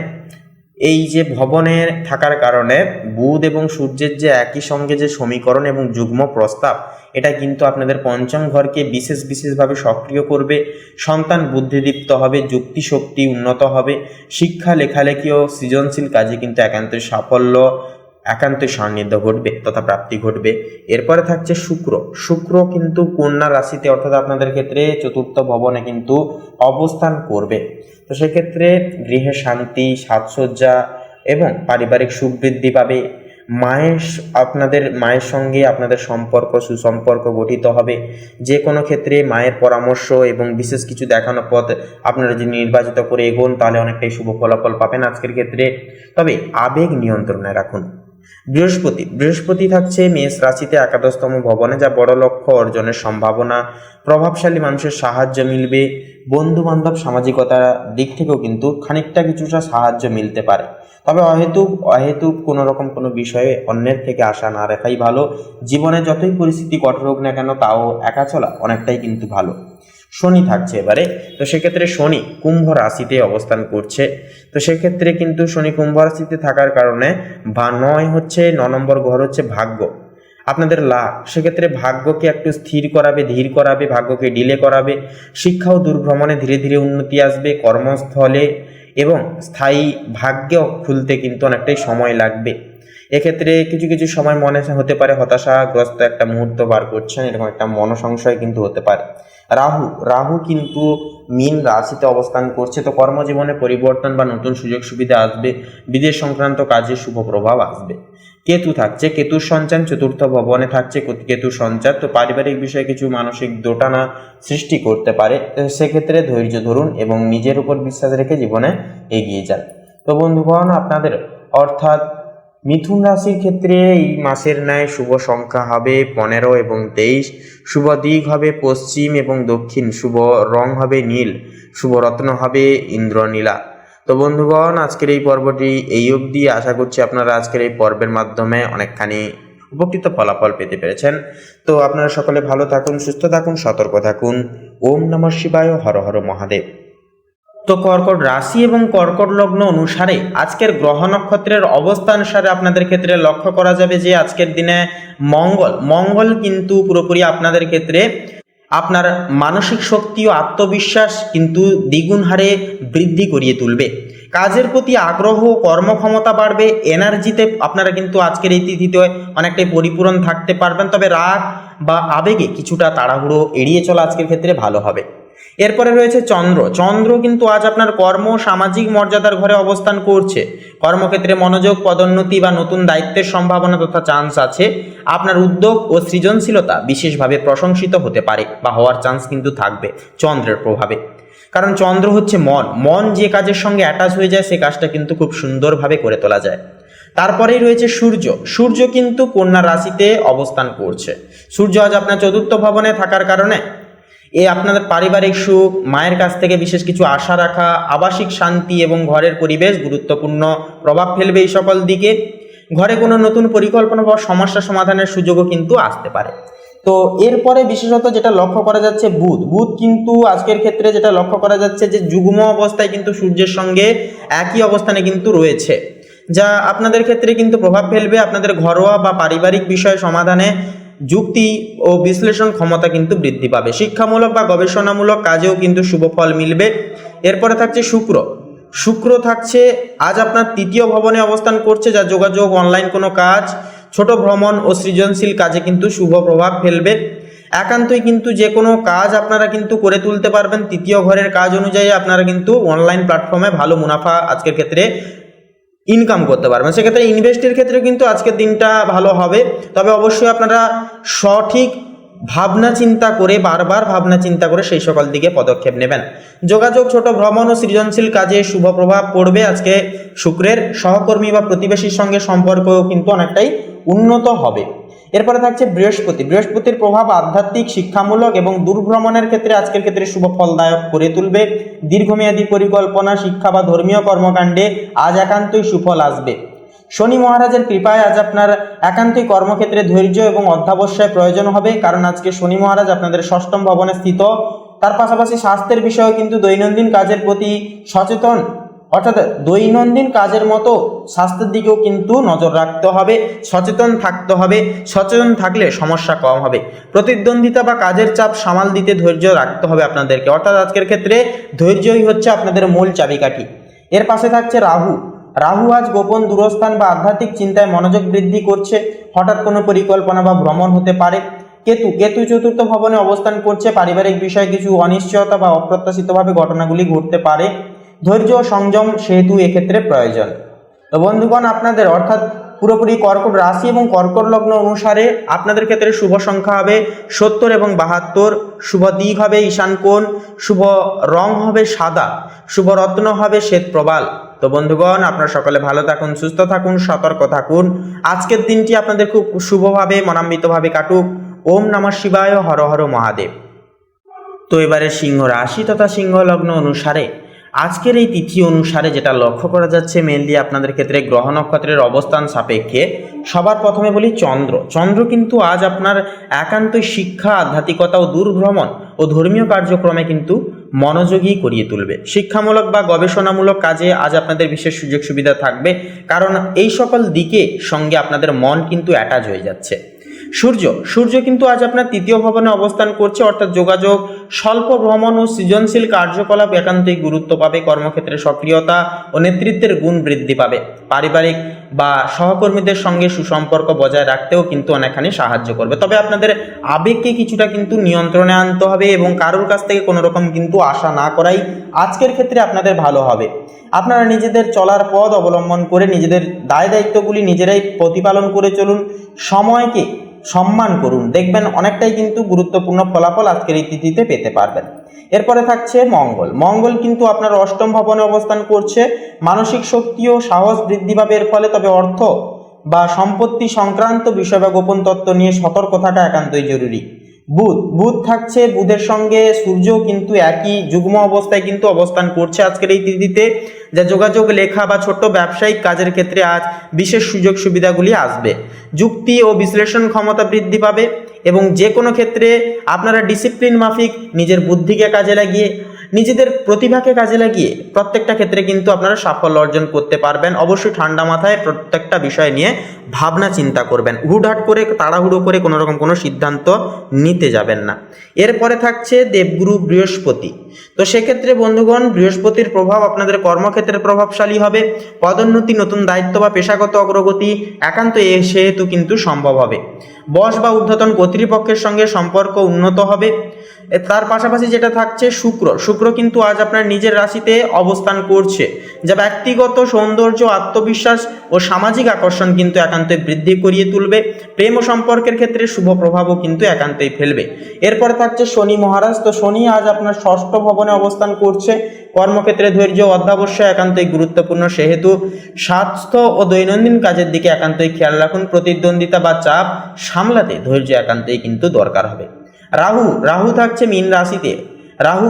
এই যে ভবনের থাকার কারণে বুধ এবং সূর্যের যে একই সঙ্গে যে সমীকরণ এবং যুগ্ম প্রস্তাব, এটা কিন্তু আপনাদের পঞ্চম ঘরকে বিশেষভাবে সক্রিয় করবে। সন্তান বুদ্ধিদীপ্ত হবে, যুক্তি শক্তি উন্নত হবে। শিক্ষা, লেখালেখি ও সৃজনশীল কাজে কিন্তু একান্তই সাফল্য, একান্তই সান্নিধ্য ঘটবে তথা প্রাপ্তি ঘটবে। এরপরে থাকছে শুক্র কিন্তু কন্যা রাশিতে অর্থাৎ আপনাদের ক্ষেত্রে চতুর্থ ভবনে কিন্তু অবস্থান করবে। তো সেক্ষেত্রে গৃহে শান্তি, সাজসজ্জা এবং পারিবারিক সুখ বৃদ্ধি পাবে। আপনাদের মায়ের সঙ্গে আপনাদের সুসম্পর্ক গঠিত হবে। যে কোনো ক্ষেত্রে মায়ের পরামর্শ এবং বিশেষ কিছু দেখানো পথ আপনারা যদি নির্বাচিত করে এগোন, তাহলে অনেকটাই শুভ ফলাফল পাবেন আজকের ক্ষেত্রে। তবে আবেগ নিয়ন্ত্রণে রাখুন। বৃহস্পতি থাকছে মেষ রাশিতে একাদশতম ভবনে, যা বড় লক্ষ্য অর্জনের সম্ভাবনা। প্রভাবশালী মানুষের সাহায্য মিলবে। বন্ধু বান্ধব সামাজিকতার দিক থেকেও কিন্তু খানিকটা কিছুটা সাহায্য মিলতে পারে। তবে অহেতুক কোনো বিষয়ে অন্যের থেকে আশা না রাখাই ভালো। জীবনে যতই পরিস্থিতি কঠোর হোক না কেন, তাও একা চলা অনেকটাই কিন্তু ভালো। শনি থাকছে এবারে। তো সেক্ষেত্রে শনি কুম্ভ রাশিতে অবস্থান করছে। তো সেক্ষেত্রে কিন্তু শনি কুম্ভ রাশিতে থাকার কারণে 9 নম্বর ঘর হচ্ছে ভাগ্য, আপনাদের লাভ। সেক্ষেত্রে ভাগ্যকে একটু স্থির করাবে, ধীর করাবে, ভাগ্যকে ডিলে করাবে। শিক্ষা ও দূরভ্রমণে ধীরে ধীরে উন্নতি আসবে। কর্মস্থলে এবং স্থায়ী ভাগ্য খুলতে কিন্তু অনেকটাই সময় লাগবে। এক্ষেত্রে কিছু সময় মনে হতে পারে হতাশাগ্রস্ত একটা মুহূর্ত বার করছেন, এরকম একটা মনসংশয় কিন্তু হতে পারে। রাহু কিন্তু মীন রাশিতে অবস্থান করছে। তো কর্মজীবনে পরিবর্তন বা নতুন সুযোগ সুবিধা আসবে। বিদেশ সংক্রান্ত কাজে শুভ প্রভাব আসবে। কেতু থাকছে, কেতুর সঞ্চার চতুর্থ ভবনে থাকছে কেতুর সঞ্চার, তো পারিবারিক বিষয়ে কিছু মানসিক দোটানা সৃষ্টি করতে পারে। সেক্ষেত্রে ধৈর্য ধরুন এবং নিজের উপর বিশ্বাস রেখে জীবনে এগিয়ে যান। তো বন্ধুগণ, আপনাদের অর্থাৎ মিথুন রাশির ক্ষেত্রে এই মাসের ন্যায় শুভ সংখ্যা হবে 15 এবং 23, শুভ দিক হবে পশ্চিম এবং দক্ষিণ, শুভ রং হবে নীল, শুভ রত্ন হবে ইন্দ্রনীলা। তো বন্ধুগণ, আজকের এই পর্বটি এই অবধি। আশা করছি আপনারা আজকের এই পর্বের মাধ্যমে অনেকখানি উপকৃত ফলাফল পেতে পেরেছেন। তো আপনারা সকলে ভালো থাকুন, সুস্থ থাকুন, সতর্ক থাকুন। ওম নমঃ শিবায়, হর হর মহাদেব। তো কর্কট রাশি এবং কর্কট লগ্ন অনুসারে আজকের গ্রহ নক্ষত্রের অবস্থানুসারে আপনাদের ক্ষেত্রে লক্ষ্য করা যাবে যে আজকের দিনে মঙ্গল কিন্তু পুরোপুরি আপনাদের ক্ষেত্রে আপনার মানসিক শক্তি ও আত্মবিশ্বাস কিন্তু দ্বিগুণ হারে বৃদ্ধি করিয়ে তুলবে। কাজের প্রতি আগ্রহ, কর্মক্ষমতা বাড়বে, এনার্জিতে আপনারা কিন্তু আজকের এই তিথিতে অনেকটাই পরিপূরণ থাকতে পারবেন। তবে রাগ বা আবেগে কিছুটা তাড়াহুড়ো এড়িয়ে চলা আজকের ক্ষেত্রে ভালো হবে। এরপরে রয়েছে চন্দ্র কিন্তু আজ আপনার কর্ম সামাজিক মর্যাদার ঘরে অবস্থান করছে। কর্মক্ষেত্রে মনোযোগ, পদোন্নতি বা নতুন দায়িত্বের সম্ভাবনা তথা চান্স আছে। আপনার উদ্যোগ ও সৃজনশীলতা বিশেষভাবে প্রশংসিত হতে পারে বা হওয়ার চান্স কিন্তু থাকবে চন্দ্রের প্রভাবে। কারণ চন্দ্র হচ্ছে মন যে কাজের সঙ্গে অ্যাটাচ হয়ে যায় সে কাজটা কিন্তু খুব সুন্দরভাবে করে তোলা যায়। তারপরেই রয়েছে সূর্য কিন্তু কন্যা রাশিতে অবস্থান করছে। সূর্য আজ আপনার চতুর্থ ভবনে থাকার কারণে আপনাদের পারিবারিক সুখ, মায়ের কাছ থেকে বিশেষ কিছু আশা রাখা, আবাসিক শান্তি এবং ঘরের পরিবেশ গুরুত্বপূর্ণ প্রভাব ফেলবে। এই সকল দিকে ঘরে কোনো নতুন পরিকল্পনা বা সমস্যা সমাধানের সুযোগও কিন্তু আসতে পারে। তো এরপরে বিশেষত যেটা লক্ষ্য করা যাচ্ছে বুধ কিন্তু আজকের ক্ষেত্রে যেটা লক্ষ্য করা যাচ্ছে যে যুগ্ম অবস্থায় কিন্তু সূর্যের সঙ্গে একই অবস্থানে কিন্তু রয়েছে, যা আপনাদের ক্ষেত্রে কিন্তু প্রভাব ফেলবে। আপনাদের ঘরোয়া বা পারিবারিক বিষয় সমাধানে যুক্তি ও বিশ্লেষণ ক্ষমতা কিন্তু বৃদ্ধি পাবে। শিক্ষামূলক বা গবেষণামূলক কাজেও কিন্তু শুভ ফল মিলবে। এরপরে থাকছে শুক্র থাকছে আজ আপনার তৃতীয় ভবনে অবস্থান করছে, যা যোগাযোগ, অনলাইন কোনো কাজ, ছোট ভ্রমণ ও সৃজনশীল কাজে কিন্তু শুভ প্রভাব ফেলবে। একান্তই কিন্তু যে কোনো কাজ আপনারা কিন্তু করে তুলতে পারবেন। তৃতীয় ঘরের কাজ অনুযায়ী আপনারা কিন্তু অনলাইন প্ল্যাটফর্মে ভালো মুনাফা আজকের ক্ষেত্রে ইনকাম করতে পারবেন। সেক্ষেত্রে ইনভেস্টের ক্ষেত্রে কিন্তু আজকের দিনটা ভালো হবে। তবে অবশ্যই আপনারা সঠিক বারবার ভাবনা চিন্তা করে সেই সকল দিকে পদক্ষেপ নেবেন। যোগাযোগ, ছোট ভ্রমণ ও সৃজনশীল কাজে শুভ প্রভাব পড়বে। আজকে শুক্রের সহকর্মী বা প্রতিবেশীর সঙ্গে সম্পর্কও কিন্তু অনেকটাই উন্নত হবে। এরপরে থাকছে বৃহস্পতির প্রভাব আধ্যাত্মিক, শিক্ষামূলক এবং দূরভ্রমণের ক্ষেত্রে আজকের ক্ষেত্রে শুভ ফলদায়ক করে তুলবে। দীর্ঘমেয়াদী পরিকল্পনা, শিক্ষা বা ধর্মীয় কর্মকাণ্ডে আজ একান্তই সুফল আসবে। শনি মহারাজের কৃপায় আজ আপনার একান্তই কর্মক্ষেত্রে ধৈর্য এবং অধ্যাবসায় প্রয়োজন হবে, কারণ আজকে শনি মহারাজ আপনাদের ষষ্ঠম ভবনে স্থিত। তার পাশাপাশি স্বাস্থ্যের বিষয়েও কিন্তু দৈনন্দিন কাজের প্রতি সচেতন, অর্থাৎ দৈনন্দিন কাজের মতো স্বাস্থ্যের দিকেও কিন্তু নজর রাখতে হবে, সচেতন থাকতে হবে। সচেতন থাকলে সমস্যা কম হবে। প্রতিদ্বন্দ্বিতা বা কাজের চাপ সামাল দিতে ধৈর্য রাখতে হবে আপনাদেরকে, অর্থাৎ আজকের ক্ষেত্রে ধৈর্যই হচ্ছে আপনাদের মূল চাবিকাঠি। এর পাশে থাকছে রাহু আজ গোপন দূরস্থান বা আধ্যাত্মিক চিন্তায় মনোযোগ বৃদ্ধি করছে। হঠাৎ কোনো পরিকল্পনা বা ভ্রমণ হতে পারে। কেতু চতুর্থ ভবনে অবস্থান করছে। পারিবারিক বিষয়ে কিছু অনিশ্চয়তা বা অপ্রত্যাশিতভাবে ঘটনাগুলি ঘটতে পারে। ধৈর্য ও সংযম সেহেতু এক্ষেত্রে প্রয়োজন। তো বন্ধুগণ, আপনাদের অর্থাৎ পুরোপুরি কর্কট রাশি এবং কর্কট লগ্ন অনুসারে আপনাদের ক্ষেত্রে শুভ সংখ্যা হবে 70 এবং 72, শুভ দিক হবে ঈশান কোণ, শুভ রং হবে সাদা, শুভ রত্ন হবে শ্বেত প্রবাল। তো বন্ধুগণ, আপনারা সকলে ভালো থাকুন, সুস্থ থাকুন, সতর্ক থাকুন। আজকের দিনটি আপনাদের খুব শুভভাবে মনান্বিতভাবে কাটুক। ওম নমঃ শিবায়, হর হর মহাদেব। তো এবারে সিংহ রাশি তথা সিংহ লগ্ন অনুসারে আজকের এই তিথি অনুসারে যেটা লক্ষ্য করা যাচ্ছে মেনলি আপনাদের ক্ষেত্রে গ্রহ নক্ষত্রের অবস্থান সাপেক্ষে সবার প্রথমে বলি চন্দ্র কিন্তু আজ আপনার একান্তই শিক্ষা, আধ্যাত্মিকতা ও দূরভ্রমণ ও ধর্মীয় কার্যক্রমে কিন্তু মনোযোগী করিয়ে তুলবে। শিক্ষামূলক বা গবেষণামূলক কাজে আজ আপনাদের বিশেষ সুযোগ সুবিধা থাকবে, কারণ এই সকল দিকে সঙ্গে আপনাদের মন কিন্তু অ্যাটাচ হয়ে যাচ্ছে। সূর্য কিন্তু আজ আপনার তৃতীয় ভবনে অবস্থান করছে, অর্থাৎ যোগাযোগ, স্বল্প ভ্রমণ ও সৃজনশীল কার্যকলাপ একান্তই গুরুত্ব পাবে। কর্মক্ষেত্রে সক্রিয়তা ও নেতৃত্বের গুণ বৃদ্ধি পাবে। পারিবারিক বা সহকর্মীদের সঙ্গে সুসম্পর্ক বজায় রাখতেও কিন্তু অনেকখানি সাহায্য করবে। তবে আপনাদের আবেগকে কিছুটা কিন্তু নিয়ন্ত্রণে আনতে হবে এবং কারোর কাছ থেকে কোনো রকম কিন্তু আশা না করাই আজকের ক্ষেত্রে আপনাদের ভালো হবে। আপনারা নিজেদের চলার পথ অবলম্বন করে নিজেদের দায় দায়িত্বগুলি নিজেরাই প্রতিপালন করে চলুন। সময়কে সম্মান করুন, দেখবেন অনেকটাই কিন্তু গুরুত্বপূর্ণ ফলাফল আজকের এই তিথিতে পেতে পারবেন। এরপরে থাকছে মঙ্গল কিন্তু আপনার অষ্টম ভবনে অবস্থান করছে। মানসিক শক্তি ও সাহস বৃদ্ধি পাবে এর ফলে। তবে অর্থ বা সম্পত্তি সংক্রান্ত বিষয় বা গোপন তত্ত্ব নিয়ে সতর্ক থাকা একান্তই জরুরি। বুধ থাকছে, বুধের সঙ্গে সূর্য কিন্তু একই যুগ্ম অবস্থায় কিন্তু অবস্থান করছে আজকের এই তিথিতে, যা যোগাযোগ, লেখা বা ছোট্ট ব্যবসায়িক কাজের ক্ষেত্রে আজ বিশেষ সুযোগ সুবিধাগুলি আসবে। যুক্তি ও বিশ্লেষণ ক্ষমতা বৃদ্ধি পাবে এবং যে কোনো ক্ষেত্রে আপনারা ডিসিপ্লিন মাফিক নিজের বুদ্ধিকে কাজে লাগিয়ে, নিজেদের প্রতিভাকে কাজে লাগিয়ে প্রত্যেকটা ক্ষেত্রে কিন্তু আপনারা সাফল্য অর্জন করতে পারবেন। অবশ্যই ঠান্ডা মাথায় প্রত্যেকটা বিষয় নিয়ে ভাবনা চিন্তা করবেন। হুটহাট করে তাড়াহুড়ো করে কোনো রকম কোনো সিদ্ধান্ত নিতে যাবেন না। এরপরে থাকছে দেবগুরু বৃহস্পতি। তো সেক্ষেত্রে বন্ধুগণ, বৃহস্পতির প্রভাব আপনাদের কর্মক্ষেত্রে প্রভাবশালী হবে। পদোন্নতি, নতুন দায়িত্ব বা পেশাগত অগ্রগতি একান্ত সেহেতু কিন্তু সম্ভব হবে। বস বা ঊর্ধ্বতন কর্তৃপক্ষের সঙ্গে সম্পর্ক উন্নত হবে। তার পাশাপাশি যেটা থাকছে শুক্র কিন্তু আজ আপনার নিজের রাশিতে অবস্থান করছে, যা ব্যক্তিগত সৌন্দর্য, আত্মবিশ্বাস ও সামাজিক আকর্ষণ কিন্তু একান্তই বৃদ্ধি করিয়ে তুলবে। প্রেম ও সম্পর্কের ক্ষেত্রে শুভ প্রভাবও কিন্তু একান্তই ফেলবে। এরপর থাকছে শনি মহারাজ। তো শনি আজ আপনার ষষ্ঠ ভবনে অবস্থান করছে। কর্মক্ষেত্রে ধৈর্য অধ্যাবশ্যক একান্তই গুরুত্বপূর্ণ, সেহেতু স্বাস্থ্য ও দৈনন্দিন কাজের দিকে একান্তই খেয়াল রাখুন। প্রতিদ্বন্দ্বিতা বা চাপ সামলাতে ধৈর্য একান্তই কিন্তু দরকার হবে। রাহু থাকছে মীন রাশিতে। রাহু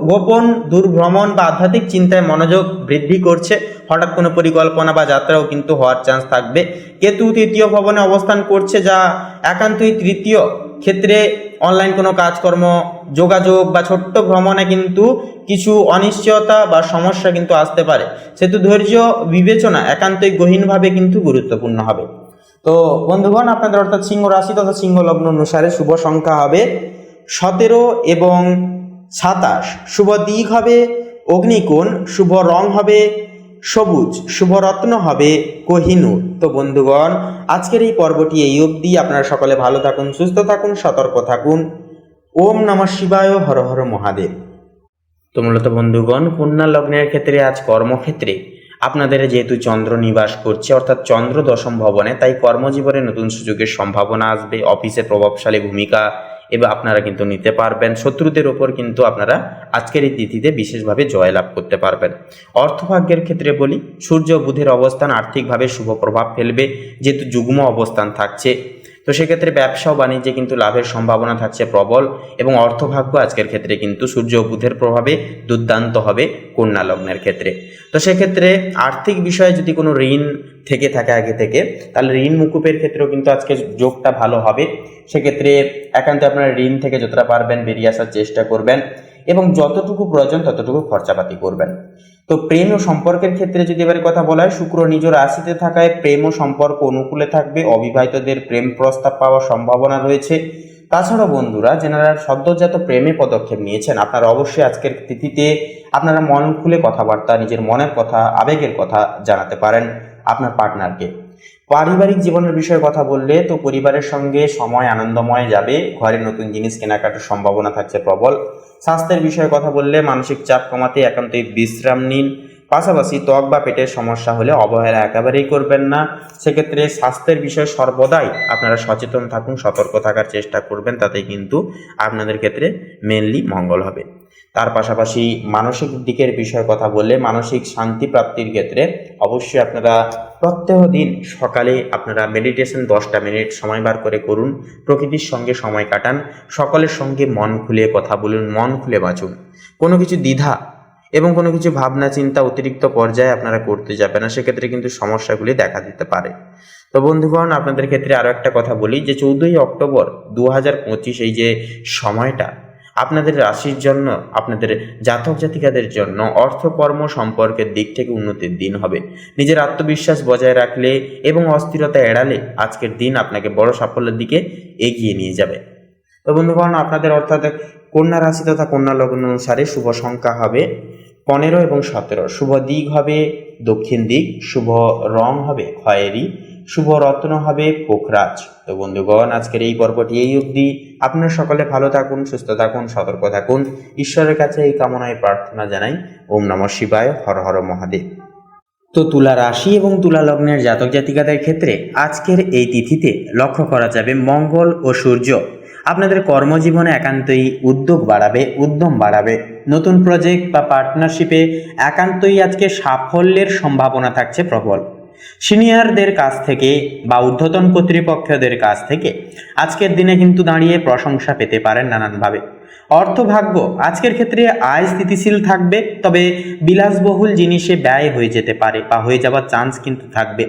গোপন দুর্ভ্রমণ বা আধ্যাত্মিক চিন্তায় মনোযোগ বৃদ্ধি করছে। হঠাৎ কোনো পরিকল্পনা বা যাত্রাও কিন্তু হওয়ার চান্স থাকবে। কেতু তৃতীয় ভবনে অবস্থান করছে, যা একান্তই তৃতীয় ক্ষেত্রে অনলাইন কোনো কাজকর্ম, যোগাযোগ বা ছোট্ট ভ্রমণে কিন্তু কিছু অনিশ্চয়তা বা সমস্যা কিন্তু আসতে পারে। সেহেতু ধৈর্য বিবেচনা একান্তই গহীনভাবে কিন্তু গুরুত্বপূর্ণ হবে। তো বন্ধুগণ, আপনাদের অর্থাৎ সিংহ রাশি তথা সিংহ লগ্ন অনুসারে শুভ সংখ্যা হবে 17 এবং 27। শুভ দিক হবে অগ্নিকোণ। শুভ রং হবে সবুজ। শুভ রত্ন হবে কোহিনূর। তো বন্ধুগণ, আজকের এই পর্বটি এই অবধি। আপনারা সকলে ভালো থাকুন, সুস্থ থাকুন, সতর্ক থাকুন। ওম নমঃ শিবায়, হর হর মহাদেব। তো মূলত বন্ধুগণ, কন্যা লগ্নের ক্ষেত্রে আজ কর্মক্ষেত্রে আপনাদের যেহেতু চন্দ্র নিবাস করছে, অর্থাৎ চন্দ্র দশম ভবনে, তাই কর্মজীবনে নতুন সুযোগের সম্ভাবনা আসবে। অফিসে প্রভাবশালী ভূমিকা এবার আপনারা কিন্তু নিতে পারবেন। শত্রুদের ওপর কিন্তু আপনারা আজকের এই তিথিতে বিশেষভাবে জয়লাভ করতে পারবেন। অর্থভাগ্যের ক্ষেত্রে বলি, সূর্য বুধের অবস্থান আর্থিকভাবে শুভ প্রভাব ফেলবে, যেহেতু যুগ্ম অবস্থান থাকছে। তো সেক্ষেত্রে ব্যবসা ও বাণিজ্যে কিন্তু লাভের সম্ভাবনা থাকছে প্রবল এবং অর্থভাগ্য আজকের ক্ষেত্রে কিন্তু সূর্য ও বুধের প্রভাবে দুর্দান্ত হবে কন্যা লগ্নের ক্ষেত্রে। তো সেক্ষেত্রে আর্থিক বিষয়ে যদি কোনো ঋণ থেকে থাকে আগে থেকে, তাহলে ঋণ মুকুবের ক্ষেত্রেও কিন্তু আজকে যোগটা ভালো হবে। সেক্ষেত্রে একান্ত আপনারা ঋণ থেকে যতটা পারবেন বেরিয়ে আসার চেষ্টা করবেন এবং যতটুকু প্রয়োজন ততটুকু খরচাপাতি করবেন। তো প্রেম ও সম্পর্কের ক্ষেত্রে যদি এবারে কথা বলা হয়, শুক্র নিজ রাশিতে থাকায় প্রেম ও সম্পর্ক অনুকূলে থাকবে। অবিবাহিতদের প্রেম প্রস্তাব পাওয়ার সম্ভাবনা রয়েছে। তাছাড়াও বন্ধুরা, যারা সদ্যজাত প্রেমে পদক্ষেপ নিয়েছেন, আপনারা অবশ্যই আজকের তিথিতে আপনারা মন খুলে কথাবার্তা, নিজের মনের কথা, আবেগের কথা জানাতে পারেন আপনার পার্টনারকে। পারিবারিক জীবনের বিষয়ে কথা বললে, তো পরিবারের সঙ্গে সময় আনন্দময় যাবে। ঘরে নতুন জিনিস কেনাকাটার সম্ভাবনা থাকছে প্রবল। স্বাস্থ্যের বিষয়ে কথা বললে, মানসিক চাপ কমাতে একান্তই বিশ্রাম নিন। পাশাপাশি ত্বক বা পেটের সমস্যা হলে অবহেলা একেবারেই করবেন না। সেক্ষেত্রে স্বাস্থ্যের বিষয়ে সর্বদাই আপনারা সচেতন থাকুন, সতর্ক থাকার চেষ্টা করবেন, তাতেই কিন্তু আপনাদের ক্ষেত্রে মেনলি মঙ্গল হবে। তার পাশাপাশি মানসিক দিকের বিষয়ে কথা বললে, মানসিক শান্তি প্রাপ্তির ক্ষেত্রে অবশ্যই আপনারা প্রত্যেক দিন সকালে আপনারা মেডিটেশন 10টা মিনিট সময় বার করে করুন। প্রকৃতির সঙ্গে সময় কাটান, সকলের সঙ্গে মন খুলে কথা বলুন, মন খুলে বাঁচুন। কোনো কিছু দ্বিধা এবং কোনো কিছু ভাবনা চিন্তা অতিরিক্ত পর্যায়ে আপনারা করতে যাবেন না, সেক্ষেত্রে কিন্তু সমস্যাগুলি দেখা দিতে পারে। তো বন্ধুগণ, আপনাদের ক্ষেত্রে আরও একটা কথা বলি যে 14ই অক্টোবর 2025 এই যে সময়টা আপনাদের রাশির জন্য, আপনাদের জাতক জাতিকাদের জন্য অর্থ কর্ম সম্পর্কের দিক থেকে উন্নতির দিন হবে। নিজের আত্মবিশ্বাস বজায় রাখলে এবং অস্থিরতা এড়ালে আজকের দিন আপনাকে বড় সাফল্যের দিকে এগিয়ে নিয়ে যাবে। তো বন্ধুগণ, আপনাদের অর্থাৎ কন্যা রাশি তথা কন্যা লগ্ন অনুসারে শুভ সংখ্যা হবে 15 এবং 17। শুভ দিক হবে দক্ষিণ দিক, শুভ রং হবে খয়েরি, শুভ রত্ন হবে পোখরাজ। তো বন্ধুগণ, আজকের এই পর্বটি এই অবধি। আপনারা সকলে ভালো থাকুন, সুস্থ থাকুন, সতর্ক থাকুন। ঈশ্বরের কাছে এই কামনায় প্রার্থনা জানাই। ওম নমঃ শিবায়, হর হর মহাদেব। তো তুলা রাশি এবং তুলা লগ্নের জাতক জাতিকাদের ক্ষেত্রে আজকের এই তিথিতে লক্ষ্য করা যাবে মঙ্গল ও সূর্য আপনাদের কর্মজীবনে একান্তই উদ্যোগ বাড়াবে, উদ্যম বাড়াবে। নতুন প্রজেক্ট বা পার্টনারশিপে একান্তই আজকে সাফল্যের সম্ভাবনা থাকছে প্রবল। সিনিয়রদের কাছ থেকে বা ঊর্ধ্বতন কর্তৃপক্ষদের কাছ থেকে আজকের দিনে কিন্তু দাঁড়িয়ে প্রশংসা পেতে পারেন নানানভাবে। অর্থভাগ্য আজকের ক্ষেত্রে আয় স্থিতিশীল থাকবে, তবে বিলাসবহুল জিনিসে ব্যয় হয়ে যেতে পারে বা হয়ে যাওয়ার চান্স কিন্তু থাকবে।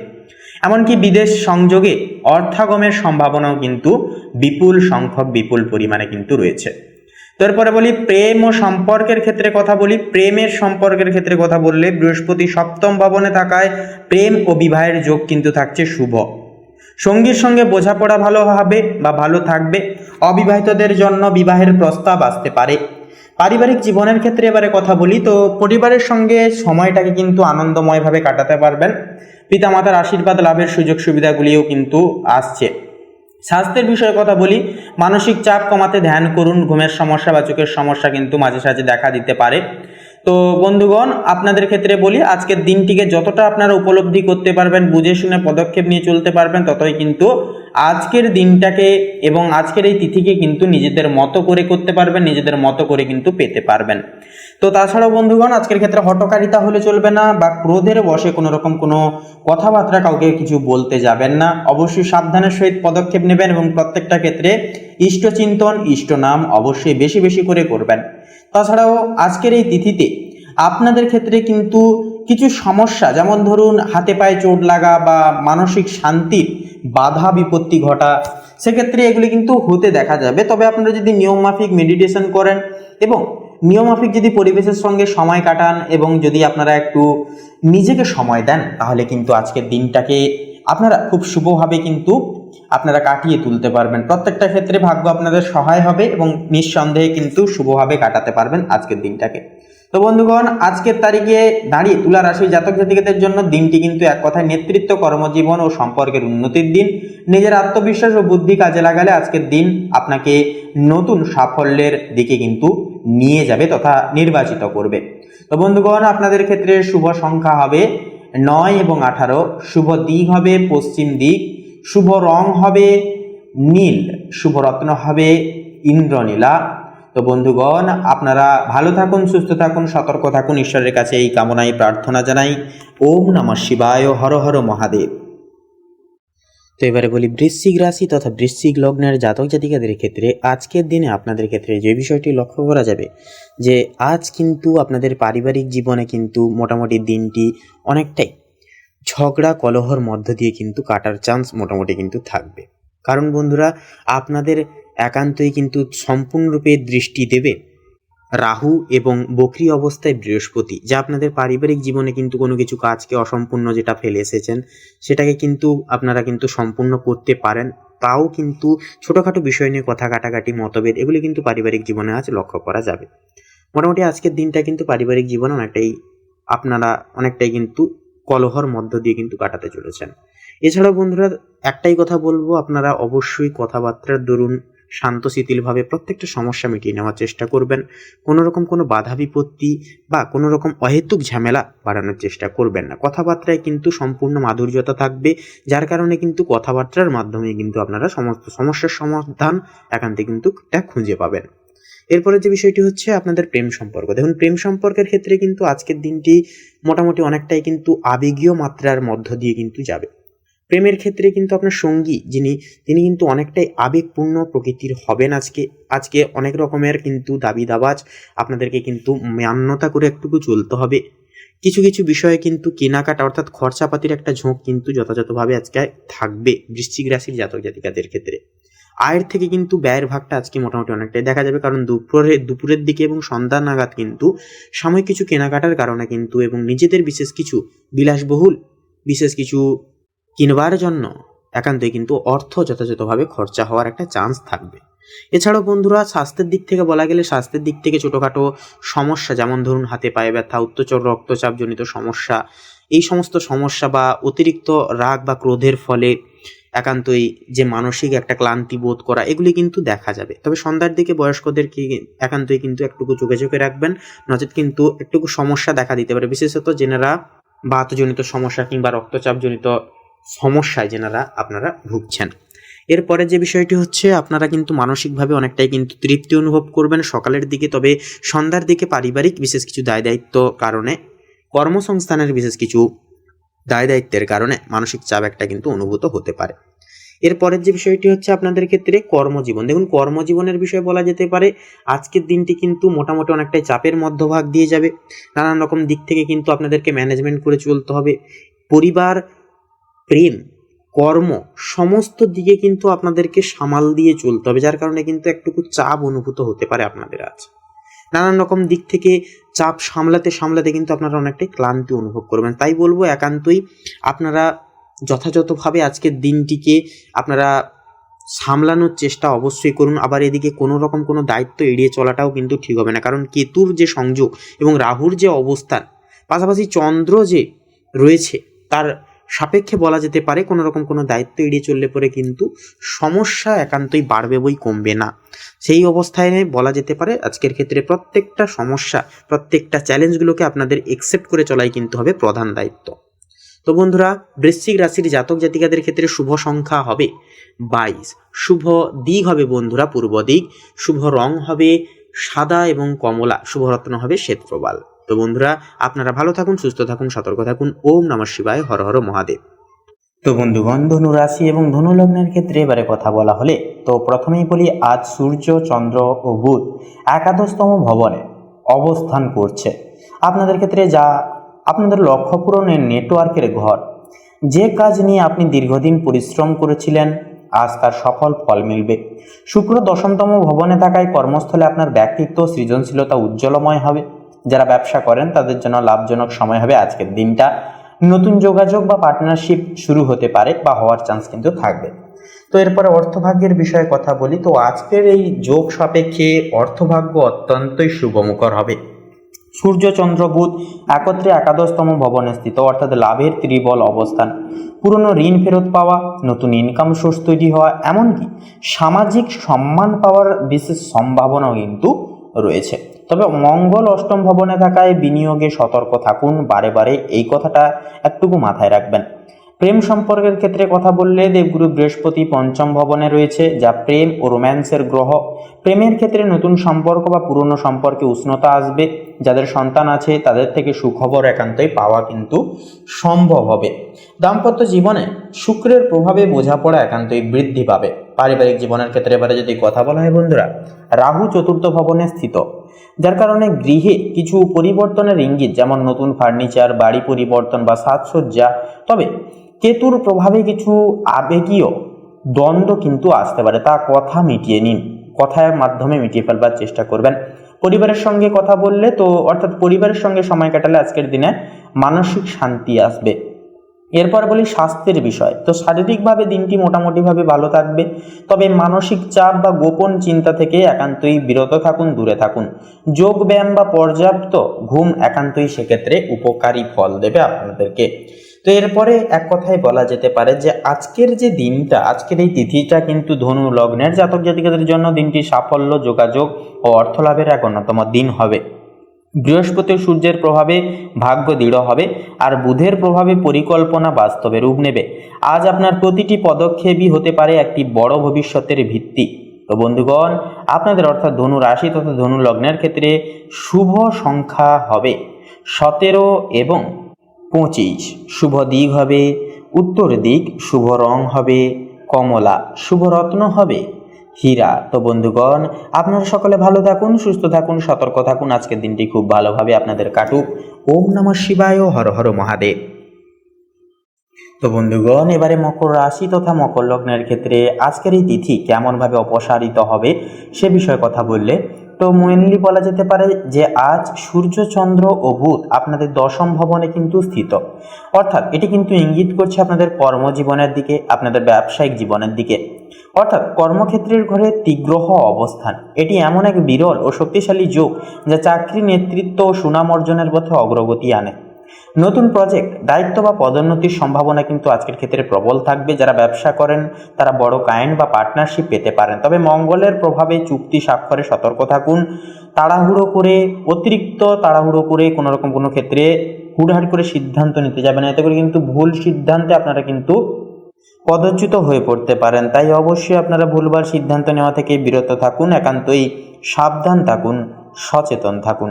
এমনকি বিদেশ সংযোগে অর্থাগমের সম্ভাবনাও কিন্তু বিপুল সংখ্যক, বিপুল পরিমাণে কিন্তু রয়েছে। তারপরে বলি প্রেম ও সম্পর্কের ক্ষেত্রে কথা বলি। প্রেমের সম্পর্কের ক্ষেত্রে কথা বললে বৃহস্পতি সপ্তম ভবনে থাকায় প্রেম ও বিবাহের যোগ কিন্তু থাকছে শুভ। সঙ্গীর সঙ্গে বোঝাপড়া ভালো হবে বা ভালো থাকবে। অবিবাহিতদের জন্য বিবাহের প্রস্তাব আসতে পারে। পারিবারিক জীবনের ক্ষেত্রে এবারে কথা বলি, তো পরিবারের সঙ্গে সময়টাকে কিন্তু আনন্দময়ভাবে কাটাতে পারবেন। পিতামাতার আশীর্বাদ লাভের সুযোগ সুবিধাগুলিও কিন্তু আসছে। স্বাস্থ্যের বিষয়ে কথা বলি, মানসিক চাপ কমাতে ধ্যান করুন। ঘুমের সমস্যা বা চোখের সমস্যা কিন্তু মাঝে সাঝে দেখা দিতে পারে। তো বন্ধুগণ, আপনাদের ক্ষেত্রে বলি আজকের দিনটিকে যতটা আপনারা উপলব্ধি করতে পারবেন, বুঝে শুনে পদক্ষেপ নিয়ে চলতে পারবেন, ততই কিন্তু আজকের দিনটাকে এবং আজকের এই তিথিকে কিন্তু নিজেদের মতো করে করতে পারবেন, নিজেদের মতো করে কিন্তু পেতে পারবেন। তো তাছাড়াও বন্ধুগণ, আজকের ক্ষেত্রে হঠকারিতা হলে চলবে না বা ক্রোধের বশে কোনো রকম কোনো কথাবার্তা কাউকে কিছু বলতে যাবেন না। অবশ্যই সাবধানের সহিত পদক্ষেপ নেবেন এবং প্রত্যেকটা ক্ষেত্রে ইষ্টচিন্তন, ইষ্ট নাম অবশ্যই বেশি বেশি করে করবেন। তাছাড়াও আজকের এই তিথিতে আপনাদের ক্ষেত্রে কিন্তু কিছু সমস্যা, যেমন ধরুন হাতে পায়ে চোট লাগা বা মানসিক শান্তির বাধা বিপত্তি ঘটা, সেক্ষেত্রে এগুলি কিন্তু হতে দেখা যাবে। তবে আপনারা যদি নিয়মমাফিক মেডিটেশন করেন এবং নিয়মমাফিক যদি পরিবেশের সঙ্গে সময় কাটান এবং যদি আপনারা একটু নিজেকে সময় দেন, তাহলে কিন্তু আজকের দিনটাকে আপনারা খুব শুভভাবে কিন্তু আপনারা কাটিয়ে তুলতে পারবেন। প্রত্যেকটা ক্ষেত্রে ভাগ্য আপনাদের সহায় হবে এবং নিঃসন্দেহে কিন্তু শুভভাবে কাটাতে পারবেন আজকের দিনটাকে। তো বন্ধুগণ, আজকের তারিখে দাঁড়িয়ে তুলা রাশির জাতক জাতিকাদের জন্য দিনটি কিন্তু এক কথায় নেতৃত্ব, কর্মজীবন ও সম্পর্কের উন্নতির দিন। নিজের আত্মবিশ্বাস ও বুদ্ধি কাজে লাগালে আজকের দিন আপনাকে নতুন সাফল্যের দিকে কিন্তু নিয়ে যাবে তথা নির্বাচিত করবে। তো বন্ধুগণ, আপনাদের ক্ষেত্রে শুভ সংখ্যা হবে 9 এবং 18। শুভ দিক হবে পশ্চিম দিক, শুভ রং হবে নীল, শুভ রত্ন হবে ইন্দ্রনীলা। তো বন্ধুগণ, আপনারা ভালো থাকুন, সুস্থ থাকুন, সতর্ক থাকুন। ঈশ্বরের কাছে এই কামনায় প্রার্থনা জানাই। ওম নমঃ শিবায়, হর হর মহাদেব। তো এবারে বলি বৃশ্চিক রাশি তথা বৃশ্চিক লগ্নের জাতক জাতিকাদের ক্ষেত্রে আজকের দিনে আপনাদের ক্ষেত্রে যে বিষয়টি লক্ষ্য করা যাবে যে আজ কিন্তু আপনাদের পারিবারিক জীবনে কিন্তু মোটামুটি দিনটি অনেকটাই ঝগড়া কলহর মধ্য দিয়ে কিন্তু কাটার চান্স মোটামুটি কিন্তু থাকবে। কারণ বন্ধুরা, আপনাদের একান্তই কিন্তু সম্পূর্ণরূপে দৃষ্টি দেবে রাহু এবং বক্রী অবস্থায় বৃহস্পতি, যা আপনাদের পারিবারিক জীবনে কিন্তু কোনো কিছু কাজকে অসম্পূর্ণ যেটা ফেলে এসেছেন সেটাকে কিন্তু আপনারা কিন্তু সম্পূর্ণ করতে পারেন। তাও কিন্তু ছোটোখাটো বিষয় নিয়ে কথা কাটাকাটি, মতভেদ, এগুলি কিন্তু পারিবারিক জীবনে আজ লক্ষ্য করা যাবে। মোটামুটি আজকের দিনটা কিন্তু পারিবারিক জীবনে অনেকটাই কিন্তু কলহর মধ্য দিয়ে কিন্তু কাটাতে চলেছেন। এছাড়াও বন্ধুরা, একটাই কথা বলবো, আপনারা অবশ্যই কথাবার্তার দরুন শান্তশীতলভাবে প্রত্যেকটা সমস্যা মিটিয়ে নেওয়ার চেষ্টা করবেন। কোনো রকম কোনো বাধা বিপত্তি বা কোনো রকম অহেতুক ঝামেলা বাড়ানোর চেষ্টা করবেন না। কথাবার্তায় কিন্তু সম্পূর্ণ মাধুর্যতা থাকবে, যার কারণে কিন্তু কথাবার্তার মাধ্যমে কিন্তু আপনারা সমস্ত সমস্যার সমাধান একান্তে কিন্তু খুঁজে পাবেন। এরপরে যে বিষয়টি হচ্ছে আপনাদের প্রেম সম্পর্ক। দেখুন, প্রেম সম্পর্কের ক্ষেত্রে কিন্তু আজকের দিনটি মোটামুটি অনেকটাই কিন্তু আবেগীয় মাত্রার মধ্য দিয়ে কিন্তু যাবে। প্রেমের ক্ষেত্রে কিন্তু আপনার সঙ্গী তিনি কিন্তু অনেকটাই আবেগপূর্ণ প্রকৃতির হবেন। আজকে অনেক রকমের কিন্তু দাবি দাবাজ আপনাদেরকে কিন্তু মান্যতা করে একটুকু চলতে হবে। কিছু কিছু বিষয়ে কিন্তু কেনাকাটা অর্থাৎ খরচাপাতির একটা ঝোঁক কিন্তু যথাযথভাবে আজকে থাকবে বৃশ্চিক রাশির জাতক জাতিকাদের ক্ষেত্রে। আয়ের থেকে কিন্তু ব্যয়ের ভাগটা আজকে মোটামুটি অনেকটাই দেখা যাবে, কারণ দুপুরের দিকে এবং সন্ধ্যা নাগাদ কিন্তু সাময়িক কিছু কেনাকাটার কারণে কিন্তু এবং নিজেদের বিশেষ কিছু কিনবার জন্য একান্তই কিন্তু অর্থ যথাযথভাবে খরচা হওয়ার একটা চান্স থাকবে। এছাড়াও বন্ধুরা, স্বাস্থ্যের দিক থেকে বলা গেলে স্বাস্থ্যের দিক থেকে ছোটোখাটো সমস্যা, যেমন ধরুন হাতে পায়ে ব্যথা, উচ্চ রক্তচাপজনিত সমস্যা, এই সমস্ত সমস্যা বা অতিরিক্ত রাগ বা ক্রোধের ফলে একান্তই যে মানসিক একটা ক্লান্তি বোধ করা, এগুলি কিন্তু দেখা যাবে। তবে সন্ধ্যার দিকে বয়স্কদেরকে একান্তই কিন্তু একটুকু চোখে রাখবেন, নচেত কিন্তু একটুকু সমস্যা দেখা দিতে পারে, বিশেষত যেনারা বাতজনিত সমস্যা কিংবা রক্তচাপজনিত সমস্যায় যেনারা আপনারা ভুগছেন। এরপরে যে বিষয়টি হচ্ছে, আপনারা কিন্তু মানসিকভাবে অনেকটাই কিন্তু তৃপ্তি অনুভব করবেন সকালের দিকে। তবে সন্ধ্যার দিকে পারিবারিক বিশেষ কিছু দায়িত্ব কারণে, কর্মসংস্থানের বিশেষ কিছু দায়িত্বের কারণে মানসিক চাপ একটা কিন্তু অনুভূত হতে পারে। এরপরের যে বিষয়টি হচ্ছে আপনাদের ক্ষেত্রে কর্মজীবন। দেখুন, কর্মজীবনের বিষয়ে বলা যেতে পারে আজকের দিনটি কিন্তু মোটামুটি অনেকটাই চাপের মধ্যভাগ দিয়ে যাবে। নানান রকম দিক থেকে কিন্তু আপনাদেরকে ম্যানেজমেন্ট করে চলতে হবে। পরিবার, প্রেম, কর্ম সমস্ত দিকে কিন্তু আপনাদেরকে সামাল দিয়ে চলতে হবে, যার কারণে কিন্তু একটুকু চাপ অনুভূত হতে পারে আপনাদের আজ। নানান রকম দিক থেকে চাপ সামলাতে কিন্তু আপনারা অনেকটাই ক্লান্তি অনুভব করবেন। তাই বলবো একান্তই আপনারা যথাযথভাবে আজকের দিনটিকে আপনারা সামলানোর চেষ্টা অবশ্যই করুন। আবার এদিকে কোনো রকম কোনো দায়িত্ব এড়িয়ে চলাটাও কিন্তু ঠিক হবে না, কারণ কেতুর যে সংযোগ এবং রাহুর যে অবস্থান, পাশাপাশি চন্দ্র যে রয়েছে, তার সাপেক্ষে বলা যেতে পারে কোনো রকম কোনো দায়িত্ব এড়িয়ে চললে পরে কিন্তু সমস্যা একান্তই বাড়বে বই কমবে না। সেই অবস্থায় বলা যেতে পারে আজকের ক্ষেত্রে প্রত্যেকটা সমস্যা, প্রত্যেকটা চ্যালেঞ্জগুলোকে আপনাদের একসেপ্ট করে চলাই কিন্তু হবে প্রধান দায়িত্ব। তো বন্ধুরা, বৃশ্চিক রাশির জাতক জাতিকাদের ক্ষেত্রে শুভ সংখ্যা হবে 22, শুভ দিক হবে বন্ধুরা পূর্ব দিক, শুভ রং হবে সাদা এবং কমলা, শুভ রত্ন হবে শ্বেতপ্রবাল। তো বন্ধুরা, আপনারা ভালো থাকুন, সুস্থ থাকুন, সতর্ক থাকুন। ওম নমঃ শিবায়, হর হর মহাদেব। তো বন্ধুগণ, ধনু রাশি এবং ধনু লগ্নের ক্ষেত্রে এবারে কথা বলা হলে, তো প্রথমেই বলি আজ সূর্য, চন্দ্র ও বুধ একাদশতম ভবনে অবস্থান করছে আপনাদের ক্ষেত্রে, যা আপনাদের লক্ষ্য পূরণের নেটওয়ার্কের ঘর। যে কাজ নিয়ে আপনি দীর্ঘদিন পরিশ্রম করেছিলেন, আজ তার সফল ফল মিলবে। শুক্র দশমতম ভবনে থাকায় কর্মস্থলে আপনার ব্যক্তিত্ব, সৃজনশীলতা উজ্জ্বলময় হবে। যারা ব্যবসা করেন তাদের জন্য লাভজনক সময় হবে আজকের দিনটা। নতুন যোগাযোগ বা পার্টনারশিপ শুরু হতে পারে বা হওয়ার চান্স কিন্তু থাকবে। তো এরপরে অর্থভাগ্যের বিষয়ে কথা বলি। তো আজকের এই যোগ সাপেক্ষে অর্থভাগ্য অত্যন্তই শুভমুখর হবে। সূর্য, চন্দ্র, বুধ একত্রে একাদশতম ভবনে স্থিত, অর্থাৎ লাভের ত্রিবল অবস্থান। পুরনো ঋণ ফেরত পাওয়া, নতুন ইনকাম সোর্স তৈরি হওয়া, এমনকি সামাজিক সম্মান পাওয়ার বিশেষ সম্ভাবনাও কিন্তু রয়েছে। তবে মঙ্গল অষ্টম ভবনে থাকায় বিনিয়োগে সতর্ক থাকুন, বারে বারে এই কথাটা একটুকু মাথায় রাখবেন। প্রেম সম্পর্কের ক্ষেত্রে কথা বললে দেবগুরু বৃহস্পতি পঞ্চম ভবনে রয়েছে, যা প্রেম ও রোম্যান্সের গ্রহ। প্রেমের ক্ষেত্রে নতুন সম্পর্ক বা পুরনো সম্পর্কে উষ্ণতা আসবে। যাদের সন্তান আছে তাদের থেকে সুখবর একান্তই পাওয়া কিন্তু সম্ভব হবে। দাম্পত্য জীবনে শুক্রের প্রভাবে বোঝাপড়া একান্তই বৃদ্ধি পাবে। পারিবারিক জীবনের ক্ষেত্রে এবারে যদি কথা বলা হয় বন্ধুরা, রাহু চতুর্থ ভবনে স্থিত, যার কারণে গৃহে কিছু পরিবর্তনের ইঙ্গিত, যেমন নতুন ফার্নিচার, বাড়ি পরিবর্তন বা সাজসজ্জা। তবে কেতুর প্রভাবে কিছু আবেগীয় দ্বন্দ্ব কিন্তু আসতে পারে, তা কথা মিটিয়ে নিন, কথার মাধ্যমে মিটিয়ে ফেলবার চেষ্টা করবেন। পরিবারের সঙ্গে কথা বললে, তো অর্থাৎ পরিবারের সঙ্গে সময় কাটালে আজকের দিনে মানসিক শান্তি আসবে। এরপর বলি স্বাস্থ্যের বিষয়। তো শারীরিকভাবে দিনটি মোটামুটিভাবে ভালো থাকবে, তবে মানসিক চাপ বা গোপন চিন্তা থেকে একান্তই বিরত থাকুন, দূরে থাকুন। যোগ ব্যায়াম বা পর্যাপ্ত ঘুম একান্তই সেক্ষেত্রে উপকারী ফল দেবে আপনাদেরকে। তো এরপরে এক কথায় বলা যেতে পারে যে আজকের যে দিনটা, আজকের এই তিথিটা কিন্তু ধনু লগ্নের জাতক জাতিকাদের জন্য দিনটি সাফল্য, যোগাযোগ ও অর্থলাভের এক অন্যতম দিন হবে। বৃহস্পতি সূর্যের প্রভাবে ভাগ্য দৃঢ় হবে, আর বুধের প্রভাবে পরিকল্পনা বাস্তবে রূপ নেবে। আজ আপনার প্রতিটি পদক্ষেপই হতে পারে একটি বড় ভবিষ্যতের ভিত্তি। তো বন্ধুগণ, আপনাদের অর্থাৎ ধনু রাশি তথা ধনু লগ্নের ক্ষেত্রে শুভ সংখ্যা হবে 17 এবং 25, শুভ দিক হবে উত্তর দিক, শুভ রং হবে কমলা, শুভ রত্ন হবে হীরা। তো বন্ধুগণ, আপনারা সকলে ভালো থাকুন, সুস্থ থাকুন, সতর্ক থাকুন। আজকের দিনটি খুব ভালোভাবে আপনাদের কাটুক। ওম নমঃ শিবায়, হর হর মহাদেব। তো বন্ধুগণ, এবারে মকর রাশি তথা মকর লগ্নের ক্ষেত্রে আজকের এই তিথি কেমনভাবে অপসারিত হবে সে বিষয়ে কথা বললে তো মেনলি বলা যেতে পারে যে আজ সূর্য, চন্দ্র ও বুধ আপনাদের দশম ভবনে কিন্তু স্থিত, অর্থাৎ এটি কিন্তু ইঙ্গিত করছে আপনাদের কর্মজীবনের দিকে, আপনাদের ব্যবসায়িক জীবনের দিকে, অর্থাৎ কর্মক্ষেত্রের ঘরে তীগ্রহ অবস্থান। এটি এমন এক বিরল ও শক্তিশালী যোগ যা চাকরি, নেতৃত্ব ও সুনাম অর্জনের পথে অগ্রগতি আনে। নতুন প্রজেক্ট, দায়িত্ব বা পদোন্নতির সম্ভাবনা কিন্তু আজকের ক্ষেত্রে প্রবল থাকবে। যারা ব্যবসা করেন তারা বড় ক্লায়েন্ট বা পার্টনারশিপ পেতে পারেন। তবে মঙ্গলের প্রভাবে চুক্তি স্বাক্ষরে সতর্ক থাকুন। অতিরিক্ত তাড়াহুড়ো করে কোনো ক্ষেত্রে হুড়হাড় করে সিদ্ধান্ত নিতে যাবেন, এতে করে কিন্তু ভুল সিদ্ধান্তে আপনারা কিন্তু পদচ্যুত হয়ে পড়তে পারেন। তাই অবশ্যই আপনারা ভুলভাল সিদ্ধান্ত নেওয়া থেকে বিরত থাকুন, একান্তই সাবধান থাকুন, সচেতন থাকুন।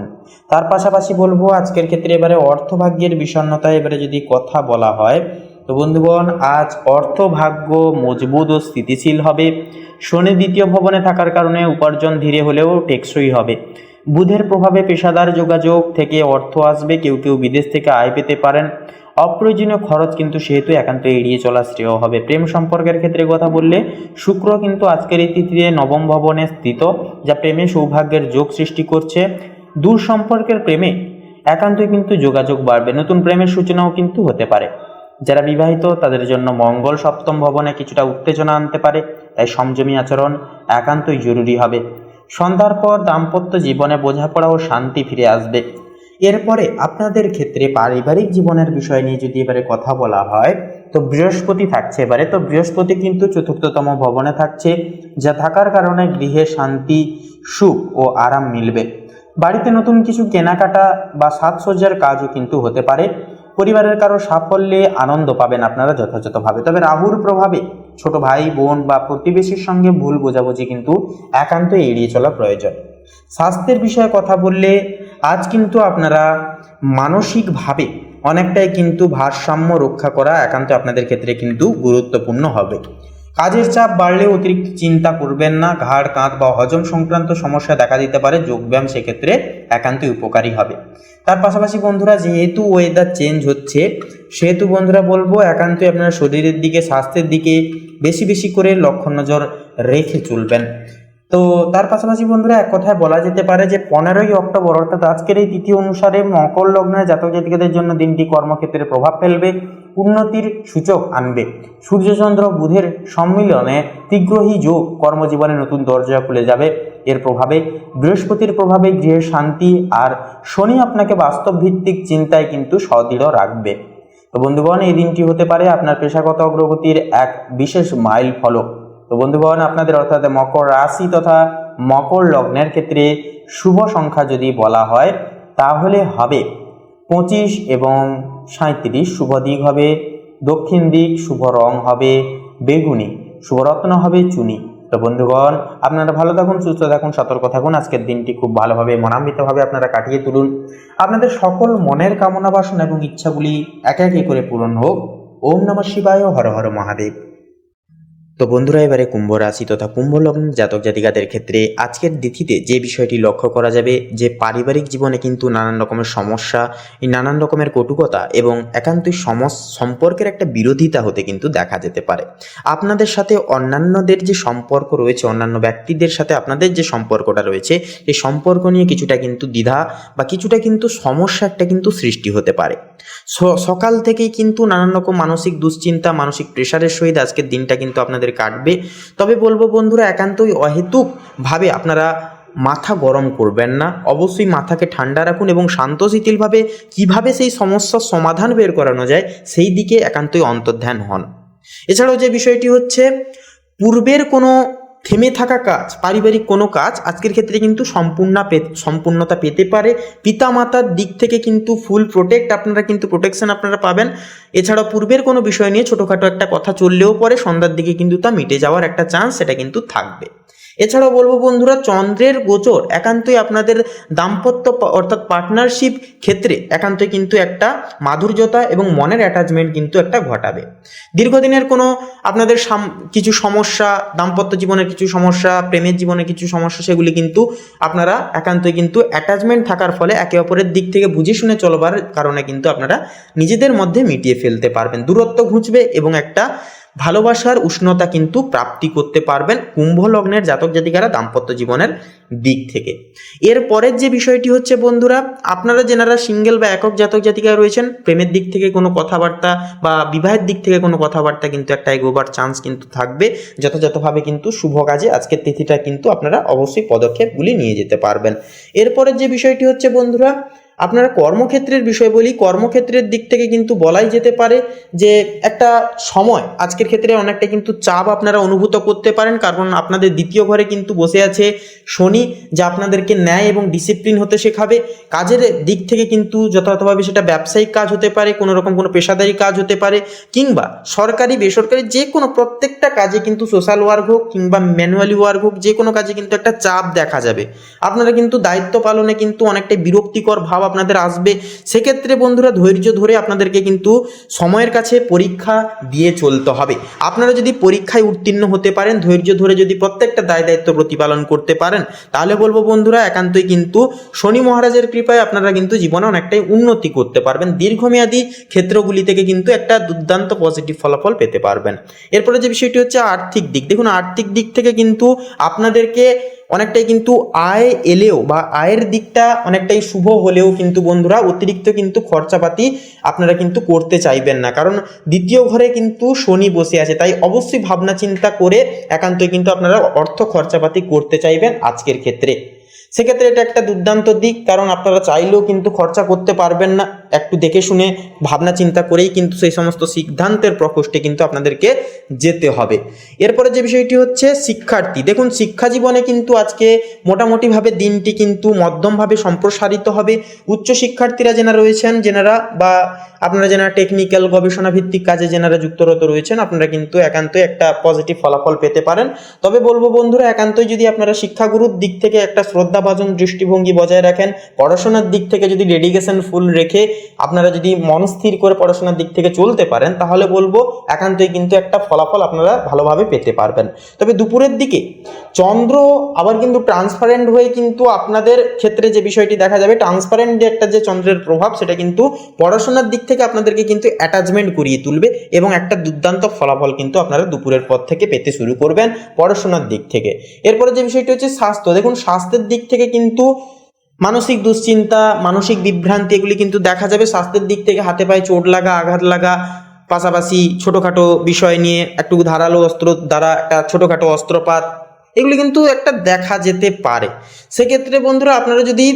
তার পাশাপাশি বলবো আজকের ক্ষেত্রে এবারে অর্থভাগ্যের বিষণ্ণতা এবারে যদি কথা বলা হয় তো বন্ধুগণ, আজ অর্থভাগ্য মজবুত ও স্থিতিশীল হবে। শনি দ্বিতীয় ভবনে থাকার কারণে উপার্জন ধীরে হলেও টেকসই হবে। বুধের প্রভাবে পেশাদার যোগাযোগ থেকে অর্থ আসবে, কেউ কেউ বিদেশ থেকে আয় পেতে পারেন। অপ্রয়োজনীয় খরচ কিন্তু সেহেতু একান্ত এড়িয়ে চলা শ্রেয় হবে। প্রেম সম্পর্কের ক্ষেত্রে কথা বললে শুক্র কিন্তু আজকের এই তিথিতে নবম ভবনে স্থিত, যা প্রেমে সৌভাগ্যের যোগ সৃষ্টি করছে। দূর সম্পর্কের প্রেমে একান্তই কিন্তু যোগাযোগ বাড়বে, নতুন প্রেমের সূচনাও কিন্তু হতে পারে। যারা বিবাহিত তাদের জন্য মঙ্গল সপ্তম ভবনে কিছুটা উত্তেজনা আনতে পারে, তাই সংযমী আচরণ একান্তই জরুরি হবে। সন্ধ্যার পর দাম্পত্য জীবনে বোঝাপড়া ও শান্তি ফিরে আসবে। এরপরে আপনাদের ক্ষেত্রে পারিবারিক জীবনের বিষয় নিয়ে যদি এবারে কথা বলা হয় তো বৃহস্পতি থাকছে এবারে। তো বৃহস্পতি কিন্তু চতুর্থতম ভবনে থাকছে, যা থাকার কারণে গৃহে শান্তি, সুখ ও আরাম মিলবে। বাড়িতে নতুন কিছু কেনাকাটা বা সাজসজ্জার কাজও কিন্তু হতে পারে। পরিবারের কারো সাফল্যে আনন্দ পাবেন আপনারা যথাযথভাবে। তবে রাহুর প্রভাবে ছোট ভাই, বোন বা প্রতিবেশীর সঙ্গে ভুল বোঝাবুঝি কিন্তু একান্ত এড়িয়ে চলা প্রয়োজন। স্বাস্থ্যের বিষয়ে কথা বললে আজ কিন্তু আপনারা মানসিকভাবে অনেকটাই কিন্তু ভারসাম্য রক্ষা করা একান্ত আপনাদের ক্ষেত্রে কিন্তু গুরুত্বপূর্ণ হবে। কাজের চাপ বাড়লে অতিরিক্ত চিন্তা করবেন না। ঘাড়, কাঁধ বা হজম সংক্রান্ত সমস্যা দেখা দিতে পারে, যোগব্যায়াম সেক্ষেত্রে একান্তই উপকারী হবে। তার পাশাপাশি বন্ধুরা, যেহেতু ওয়েদার চেঞ্জ হচ্ছে সেহেতু বন্ধুরা বলবো একান্তই আপনারা শরীরের দিকে, স্বাস্থ্যের দিকে বেশি বেশি করে লক্ষ্য নজর রেখে চলবেন। তো তার পাশাপাশি বন্ধুরা এক কথায় বলা যেতে পারে যে 15ই অক্টোবর অর্থাৎ আজকের এই তিথি অনুসারে মকর লগ্নের জাতক জাতিকাদের জন্য দিনটি কর্মক্ষেত্রে প্রভাব ফেলবে, উন্নতির সূচক আনবে। সূর্যচন্দ্র বুধের সম্মিলনে তীগ্রহী যোগ কর্মজীবনে নতুন দরজা খুলে যাবে। এর প্রভাবে বৃহস্পতির প্রভাবে গৃহে শান্তি, আর শনি আপনাকে বাস্তব ভিত্তিক চিন্তায় কিন্তু সদৃঢ় রাখবে। তো বন্ধুগণ, এই দিনটি হতে পারে আপনার পেশাগত অগ্রগতির এক বিশেষ মাইল ফলক। তো বন্ধুগণ, আপনাদের অর্থাৎ মকর রাশি তথা মকর লগ্নের ক্ষেত্রে শুভ সংখ্যা যদি বলা হয় তাহলে হবে 25 এবং 37। শুভ দিক হবে দক্ষিণ দিক, শুভ রং হবে বেগুনি, শুভ রত্ন হবে চুনি। তো বন্ধুগণ, আপনারা ভালো থাকুন, সুস্থ থাকুন, সতর্ক থাকুন। আজকের দিনটি খুব ভালোভাবে মনান্বিতভাবে আপনারা কাটিয়ে তুলুন। আপনাদের সকল মনের কামনা বাসনা এবং ইচ্ছাগুলি একে একে করে পূরণ হোক। ওম নমঃ শিবায়, হর হর মহাদেব। তো বন্ধুরা, এবারে কুম্ভ রাশি তথা কুম্ভ লগ্নের জাতক জাতিকাদের ক্ষেত্রে আজকের তিথিতে যে বিষয়টি লক্ষ্য করা যাবে যে পারিবারিক জীবনে কিন্তু নানান রকমের সমস্যা, নানান রকমের কটুকতা এবং একান্তই সম্পর্কের একটা বিরোধিতা হতে কিন্তু দেখা যেতে পারে। আপনাদের সাথে অন্যান্যদের যে সম্পর্ক রয়েছে, অন্যান্য ব্যক্তিদের সাথে আপনাদের যে সম্পর্কটা রয়েছে সেই সম্পর্ক নিয়ে কিছুটা কিন্তু দ্বিধা বা কিছুটা কিন্তু সমস্যা একটা কিন্তু সৃষ্টি হতে পারে। সকাল থেকেই কিন্তু নানান রকম মানসিক দুশ্চিন্তা, মানসিক প্রেশারের সহিত আজকের দিনটা কিন্তু আপনাদের কাটবে। তবে বলবো বন্ধুরা, একান্তই অহেতুকভাবে আপনারা মাথা গরম করবেন না। অবশ্যই মাথাকে ঠান্ডা রাখুন এবং শান্তশীতলভাবে কিভাবে সেই সমস্যার সমাধান বের করানো যায় সেই দিকে একান্তই অন্তর্ধান হন। এছাড়াও যে বিষয়টি হচ্ছে, পূর্বের কোনো থেমে থাকা কাজ, পারিবারিক কোনো কাজ আজকের ক্ষেত্রে কিন্তু সম্পূর্ণতা পেতে পারে। পিতামাতার দিক থেকে কিন্তু ফুল প্রোটেকশন আপনারা পাবেন। এছাড়াও পূর্বের কোনো বিষয় নিয়ে ছোটোখাটো একটা কথা চললেও পরে সন্ধ্যার দিকে কিন্তু তা মিটে যাওয়ার একটা চান্স সেটা কিন্তু থাকবে। এছাড়াও বলবো বন্ধুরা, চন্দ্রের গোচর একান্তই আপনাদের দাম্পত্য অর্থাৎ পার্টনারশিপ ক্ষেত্রে একান্তই কিন্তু একটা মাধুর্যতা এবং মনের অ্যাটাচমেন্ট কিন্তু একটা ঘটাবে। দীর্ঘদিনের কোনো আপনাদের কিছু সমস্যা, দাম্পত্য জীবনের কিছু সমস্যা, প্রেমের জীবনে কিছু সমস্যা, সেগুলি কিন্তু আপনারা একান্তই কিন্তু অ্যাটাচমেন্ট থাকার ফলে একে অপরের দিক থেকে বুঝে শুনে চলবার কারণে কিন্তু আপনারা নিজেদের মধ্যে মিটিয়ে ফেলতে পারবেন। দূরত্ব ঘুচবে এবং একটা ভালোবাসার উষ্ণতা কিন্তু প্রাপ্তি করতে পারবেন কুম্ভ লগ্নের জাতক জাতিকারা দাম্পত্য জীবনের দিক থেকে। এরপরের যে বিষয়টি হচ্ছে বন্ধুরা, আপনারা যেনারা সিঙ্গেল বা একক জাতক জাতিকা রয়েছেন, প্রেমের দিক থেকে কোনো কথাবার্তা বা বিবাহের দিক থেকে কোনো কথাবার্তা কিন্তু একটা এগোবার চান্স কিন্তু থাকবে। যথাযথভাবে কিন্তু শুভ কাজে আজকের তিথিটা কিন্তু আপনারা অবশ্যই পদক্ষেপগুলি নিয়ে যেতে পারবেন। এরপরের যে বিষয়টি হচ্ছে বন্ধুরা, আপনারা কর্মক্ষেত্রের বিষয় বলি, কর্মক্ষেত্রের দিক থেকে কিন্তু বলাই যেতে পারে যে একটা সময় আজকের ক্ষেত্রে অনেকটা কিন্তু চাপ আপনারা অনুভূত করতে পারেন, কারণ আপনাদের দ্বিতীয় ঘরে কিন্তু বসে আছে শনি, যা আপনাদেরকে ন্যায় এবং ডিসিপ্লিন হতে শেখাবে। কাজের দিক থেকে কিন্তু যথাযথভাবে সেটা ব্যবসায়িক কাজ হতে পারে, কোনো রকম কোনো পেশাদারি কাজ হতে পারে, কিংবা সরকারি বেসরকারি যে কোনো প্রত্যেকটা কাজে কিন্তু সোশ্যাল ওয়ার্ক হোক কিংবা ম্যানুয়ালি ওয়ার্ক হোক, যে কোনো কাজে কিন্তু একটা চাপ দেখা যাবে। আপনারা কিন্তু দায়িত্ব পালনে কিন্তু অনেকটাই বিরক্তিকর ভাব আপনাদের আসবে। সেক্ষেত্রে বন্ধুরা, ধৈর্য ধরে আপনাদেরকে কিন্তু সময়ের কাছে পরীক্ষা দিয়ে চলতে হবে। আপনারা যদি পরীক্ষায় উত্তীর্ণ হতে পারেন, ধৈর্য ধরে যদি প্রত্যেকটা দায় দায়িত্ব প্রতিপালন করতে পারেন, তাহলে বলবো বন্ধুরা, একান্তই কিন্তু শনি মহারাজের কৃপায় আপনারা কিন্তু জীবনে অনেকটাই উন্নতি করতে পারবেন। দীর্ঘমেয়াদী ক্ষেত্রগুলি থেকে কিন্তু একটা দুর্দান্ত পজিটিভ ফলাফল পেতে পারবেন। এরপরে যে বিষয়টি হচ্ছে আর্থিক দিক, দেখুন আর্থিক দিক থেকে কিন্তু আপনাদেরকে অনেকটাই কিন্তু আয় এলেও বা আয়ের দিকটা অনেকটাই শুভ হলেও কিন্তু বন্ধুরা অতিরিক্ত কিন্তু খরচাপাতি আপনারা কিন্তু করতে চাইবেন না, কারণ দ্বিতীয় ঘরে কিন্তু শনি বসে আছে। তাই অবশ্যই ভাবনা চিন্তা করে একান্তই কিন্তু আপনারা অর্থ খরচাপাতি করতে চাইবেন আজকের ক্ষেত্রে। সেক্ষেত্রে এটা একটা দুর্দান্ত দিক, কারণ আপনারা চাইলেও কিন্তু খরচা করতে পারবেন না। একটু দেখে শুনে ভাবনা চিন্তা করেই কিন্তু সেই সমস্ত সিদ্ধান্তের প্রকোষ্ঠে কিন্তু আপনাদেরকে যেতে হবে। এরপরে যে বিষয়টি হচ্ছে শিক্ষার্থী, দেখুন শিক্ষা জীবনে কিন্তু আজকে মোটামুটিভাবে দিনটি কিন্তু মধ্যমভাবে সম্প্রসারিত হবে। উচ্চ শিক্ষার্থীরা যেনারা রয়েছেন, যেনারা বা আপনারা যেনারা টেকনিক্যাল গবেষণা ভিত্তিক কাজে যেনারা যুক্তরত রয়েছেন, আপনারা কিন্তু একান্তই একটা পজিটিভ ফলাফল পেতে পারেন। তবে বলবো বন্ধুরা, একান্তই যদি আপনারা শিক্ষাগুরুর দিক থেকে একটা শ্রদ্ধাভাজন দৃষ্টিভঙ্গি বজায় রাখেন, পড়াশোনার দিক থেকে যদি ডেডিকেশন ফুল রেখে আপনারা যদি মনস্থির করে পড়াশোনার দিক থেকে চলতে পারেন, তাহলে বলবো একান্তই কিন্তু একটা ফলাফল আপনারা ভালোভাবে পেতে পারবেন। তবে দুপুরের দিকে চন্দ্র আবার কিন্তু ট্রান্সপারেন্ট হয়ে কিন্তু আপনাদের ক্ষেত্রে যে বিষয়টি দেখা যাবে, ট্রান্সপারেন্ট যে একটা যে চন্দ্রের প্রভাব, সেটা কিন্তু পড়াশোনার দিক থেকে আপনাদেরকে কিন্তু অ্যাটাচমেন্ট করিয়ে তুলবে এবং একটা দুর্দান্ত ফলাফল কিন্তু আপনারা দুপুরের পর থেকে পেতে শুরু করবেন পড়াশোনার দিক থেকে। এরপরে যে বিষয়টি হচ্ছে স্বাস্থ্য, দেখুন স্বাস্থ্যের দিক থেকে কিন্তু মানসিক দুশ্চিন্তা, মানসিক বিভ্রান্তি এগুলি কিন্তু দেখা যাবে। স্বাস্থ্যের দিক থেকে হাতে পায়ে চোট লাগা, আঘাত লাগা, পাশাপাশি ছোটোখাটো বিষয় নিয়ে একটু ধারালো অস্ত্র দ্বারা একটা ছোটোখাটো অস্ত্রপাত, এগুলি কিন্তু একটা দেখা যেতে পারে। সেক্ষেত্রে বন্ধুরা, আপনারা যদি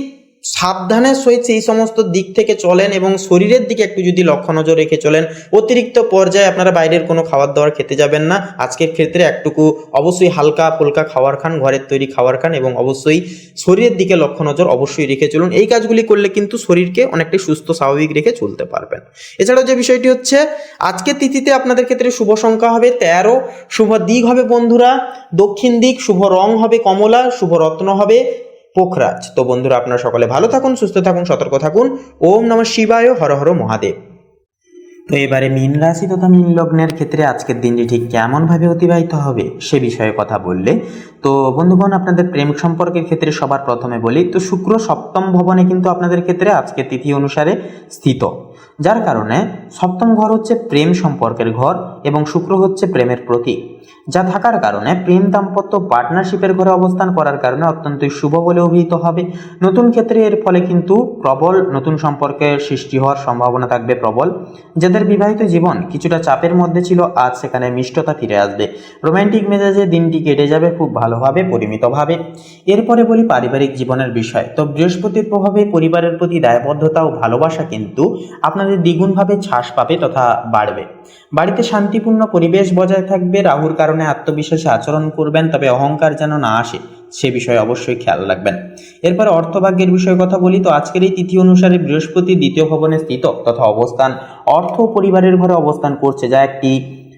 সাবধানের সহিত সেই সমস্ত দিক থেকে চলেন এবং শরীরের দিকে একটু যদি লক্ষ্য নজর রেখে চলেন, অতিরিক্ত পর্যায়ে আপনারা বাইরের কোনো খাবার দাবার খেতে যাবেন না। আজকের ক্ষেত্রে একটুকু অবশ্যই হালকা ফুলকা খাবার খান, ঘরের তৈরি খাবার খান এবং অবশ্যই শরীরের দিকে লক্ষ্য নজর অবশ্যই রেখে চলুন। এই কাজগুলি করলে কিন্তু শরীরকে অনেকটাই সুস্থ স্বাভাবিক রেখে চলতে পারবেন। এছাড়াও যে বিষয়টি হচ্ছে, আজকের তিথিতে আপনাদের ক্ষেত্রে শুভ সংখ্যা হবে 13, শুভ দিক হবে বন্ধুরা দক্ষিণ দিক, শুভ রং হবে কমলা, শুভ রত্ন হবে পোখরাজ। তো বন্ধুরা, আপনারা সকলে ভালো থাকুন, সুস্থ থাকুন, সতর্ক থাকুন। ওম নমঃ শিবায়, হর হর মহাদেব। তো এবারে মীন রাশি তথা মীন লগ্নের ক্ষেত্রে আজকের দিনটি ঠিক কেমনভাবে অতিবাহিত হবে সে বিষয়ে কথা বললে, তো বন্ধুগণ, আপনাদের প্রেম সম্পর্কের ক্ষেত্রে সবার প্রথমে বলি, তো শুক্র সপ্তম ভবনে কিন্তু আপনাদের ক্ষেত্রে আজকের তিথি অনুসারে স্থিত, যার কারণে সপ্তম ঘর হচ্ছে প্রেম সম্পর্কের ঘর এবং শুক্র হচ্ছে প্রেমের প্রতীক, যা থাকার কারণে প্রেম দাম্পত্য পার্টনারশিপের ঘরে অবস্থান করার কারণে অত্যন্তই শুভ বলে অভিহিত হবে। নতুন ক্ষেত্রে এর ফলে কিন্তু প্রবল নতুন সম্পর্কের সৃষ্টি হওয়ার সম্ভাবনা থাকবে প্রবল। যাদের বিবাহিত জীবন কিছুটা চাপের মধ্যে ছিল, আজ সেখানে মিষ্টতা ফিরে আসবে। রোম্যান্টিক মেজাজে দিনটি কেটে যাবে খুব ভালোভাবে, পরিমিতভাবে। এরপরে বলি পারিবারিক জীবনের বিষয়। তো বৃহস্পতির প্রভাবে পরিবারের প্রতি দায়বদ্ধতা ও ভালোবাসা কিন্তু আপনাদের দ্বিগুণভাবে ছাস পাবে তথা বাড়বে। বাড়িতে শান্তিপূর্ণ পরিবেশ বজায় থাকবে। রাহুর কারণে আত্মবিশ্বাসী আচরণ করবেন, তবে অহংকার যেন না আসে সে বিষয়ে অবশ্যই খেয়াল রাখবেন। এরপর অর্থভাগ্যের বিষয়ে কথা বলি, তো আজকের এই তিথি অনুসারে বৃহস্পতি দ্বিতীয় ভবনে স্থিত তথা অবস্থান অর্থ ও পরিবারের ঘরে অবস্থান করছে, যা একটি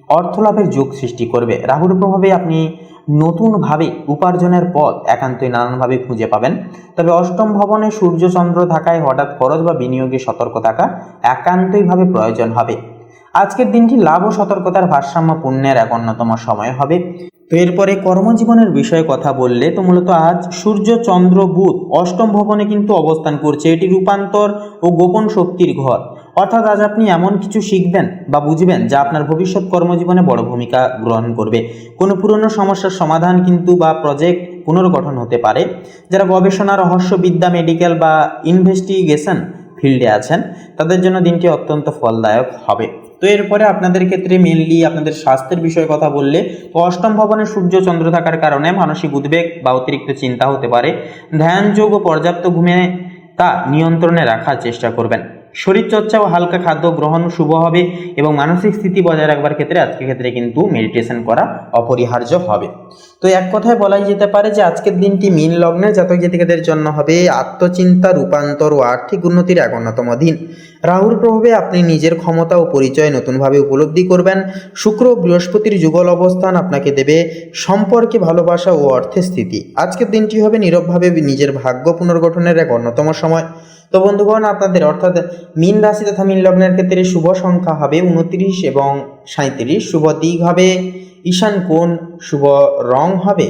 অর্থলাভের যোগ সৃষ্টি করবে। রাহুর প্রভাবে আপনি নতুনভাবে উপার্জনের পথ একান্তই নানানভাবে খুঁজে পাবেন। তবে অষ্টম ভবনে সূর্যচন্দ্র থাকায় হঠাৎ খরচ বা বিনিয়োগে সতর্ক থাকা একান্তইভাবে প্রয়োজন হবে। আজকের দিনটি লাভ ও সতর্কতার ভারসাম্যপূর্ণের এক অন্যতম সময় হবে। তো এরপরে কর্মজীবনের বিষয়ে কথা বললে তো মূলত আজ সূর্য চন্দ্র বুধ অষ্টম ভবনে কিন্তু অবস্থান করছে। এটি রূপান্তর ও গোপন শক্তির ঘর, অর্থাৎ আজ আপনি এমন কিছু শিখবেন বা বুঝবেন যা আপনার ভবিষ্যৎ কর্মজীবনে বড় ভূমিকা গ্রহণ করবে। কোনো পুরনো সমস্যার সমাধান কিন্তু বা প্রজেক্ট পুনর্গঠন হতে পারে। যারা গবেষণা, রহস্যবিদ্যা, মেডিকেল বা ইনভেস্টিগেশন ফিল্ডে আছেন তাদের জন্য দিনটি অত্যন্ত ফলদায়ক হবে। তো এরপরে আপনাদের ক্ষেত্রে মেনলি আপনাদের স্বাস্থ্যের বিষয়ে কথা বললে তো অষ্টম ভবনে সূর্য চন্দ্র থাকার কারণে মানসিক উদ্বেগ বা অতিরিক্ত চিন্তা হতে পারে। ধ্যান, যোগ ও পর্যাপ্ত ঘুমে তা নিয়ন্ত্রণে রাখার চেষ্টা করবেন। শরীরচর্চা ও হালকা খাদ্য গ্রহণ শুভ হবে এবং মানসিক স্থিতি বজায় রাখবার ক্ষেত্রে আজকের ক্ষেত্রে কিন্তু মেডিটেশন করা অপরিহার্য হবে। তো এক কথায় বলাই যেতে পারে যে আজকের দিনটি মীন লগ্নের জাতক জাতিকাদের জন্য হবে আত্মচিন্তা, রূপান্তর ও আর্থিক উন্নতির এক অন্যতম দিন। রাহুর প্রভাবে আপনি নিজের ক্ষমতা ও পরিচয় নতুনভাবে উপলব্ধি করবেন। শুক্র ও বৃহস্পতির যুগল অবস্থান আপনাকে দেবে সম্পর্কে ভালোবাসা ও অর্থের স্থিতি। আজকের দিনটি হবে নীরবভাবে নিজের ভাগ্য পুনর্গঠনের এক অন্যতম সময়। তো বন্ধুগণ, আপনাদের অর্থাৎ মীন রাশি তথা মীন লগ্নের ক্ষেত্রে শুভ সংখ্যা হবে 29 এবং 37, শুভ দিক হবে ঈশান কোণ, শুভ রং হবে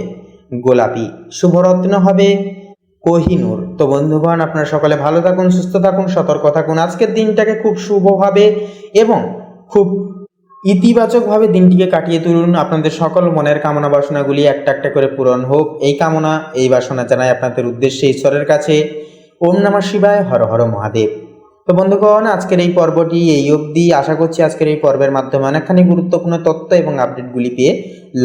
গোলাপি, শুভ রত্ন হবে কোহিনূর। তো বন্ধুগণ, আপনারা সকালে ভালো থাকুন, সুস্থ থাকুন, সতর্ক থাকুন। আজকের দিনটাকে খুব শুভভাবে এবং খুব ইতিবাচকভাবে দিনটিকে কাটিয়ে তুলুন। আপনাদের সকল মনের কামনা বাসনাগুলি একটা একটা করে পূরণ হোক, এই কামনা এই বাসনা জানাই আপনাদের উদ্দেশ্যে ঈশ্বরের কাছে। ওম নমঃ শিবায়, হর হর মহাদেব। তো বন্ধুগণ, আজকের এই পর্বটি এই অবধি। আশা করছি আজকের এই পর্বের মাধ্যমে অনেকখানি গুরুত্বপূর্ণ তথ্য এবং আপডেটগুলি পেয়ে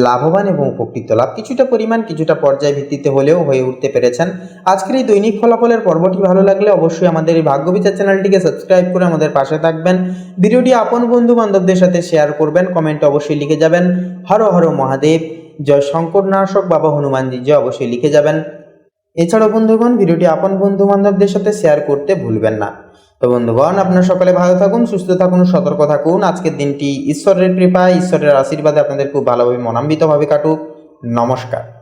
লাভবান এবং উপকৃত লাভ কিছুটা পরিমাণ কিছুটা পর্যায় ভিত্তিতে হলেও হয়ে উঠতে পেরেছেন। আজকের এই দৈনিক ফলাফলের পর্বটি ভালো লাগলে অবশ্যই আমাদের এই ভাগ্যবিচার চ্যানেলটিকে সাবস্ক্রাইব করে আমাদের পাশে থাকবেন। ভিডিওটি আপন বন্ধু বান্ধবদের সাথে শেয়ার করবেন। কমেন্টে অবশ্যই লিখে যাবেন হর হর মহাদেব, জয় শঙ্করনাশক বাবা হনুমানজি জয়, অবশ্যই লিখে যাবেন। এছাড়াও বন্ধুগণ, ভিডিওটি আপন বন্ধু বান্ধবদের সাথে শেয়ার করতে ভুলবেন না। তো বন্ধুগণ, আপনারা সকালে ভালো থাকুন, সুস্থ থাকুন, সতর্ক থাকুন। আজকের দিনটি ঈশ্বরের কৃপায়, ঈশ্বরের আশীর্বাদে আপনাদের খুব ভালোভাবে মনান্বিতভাবে কাটুক। নমস্কার।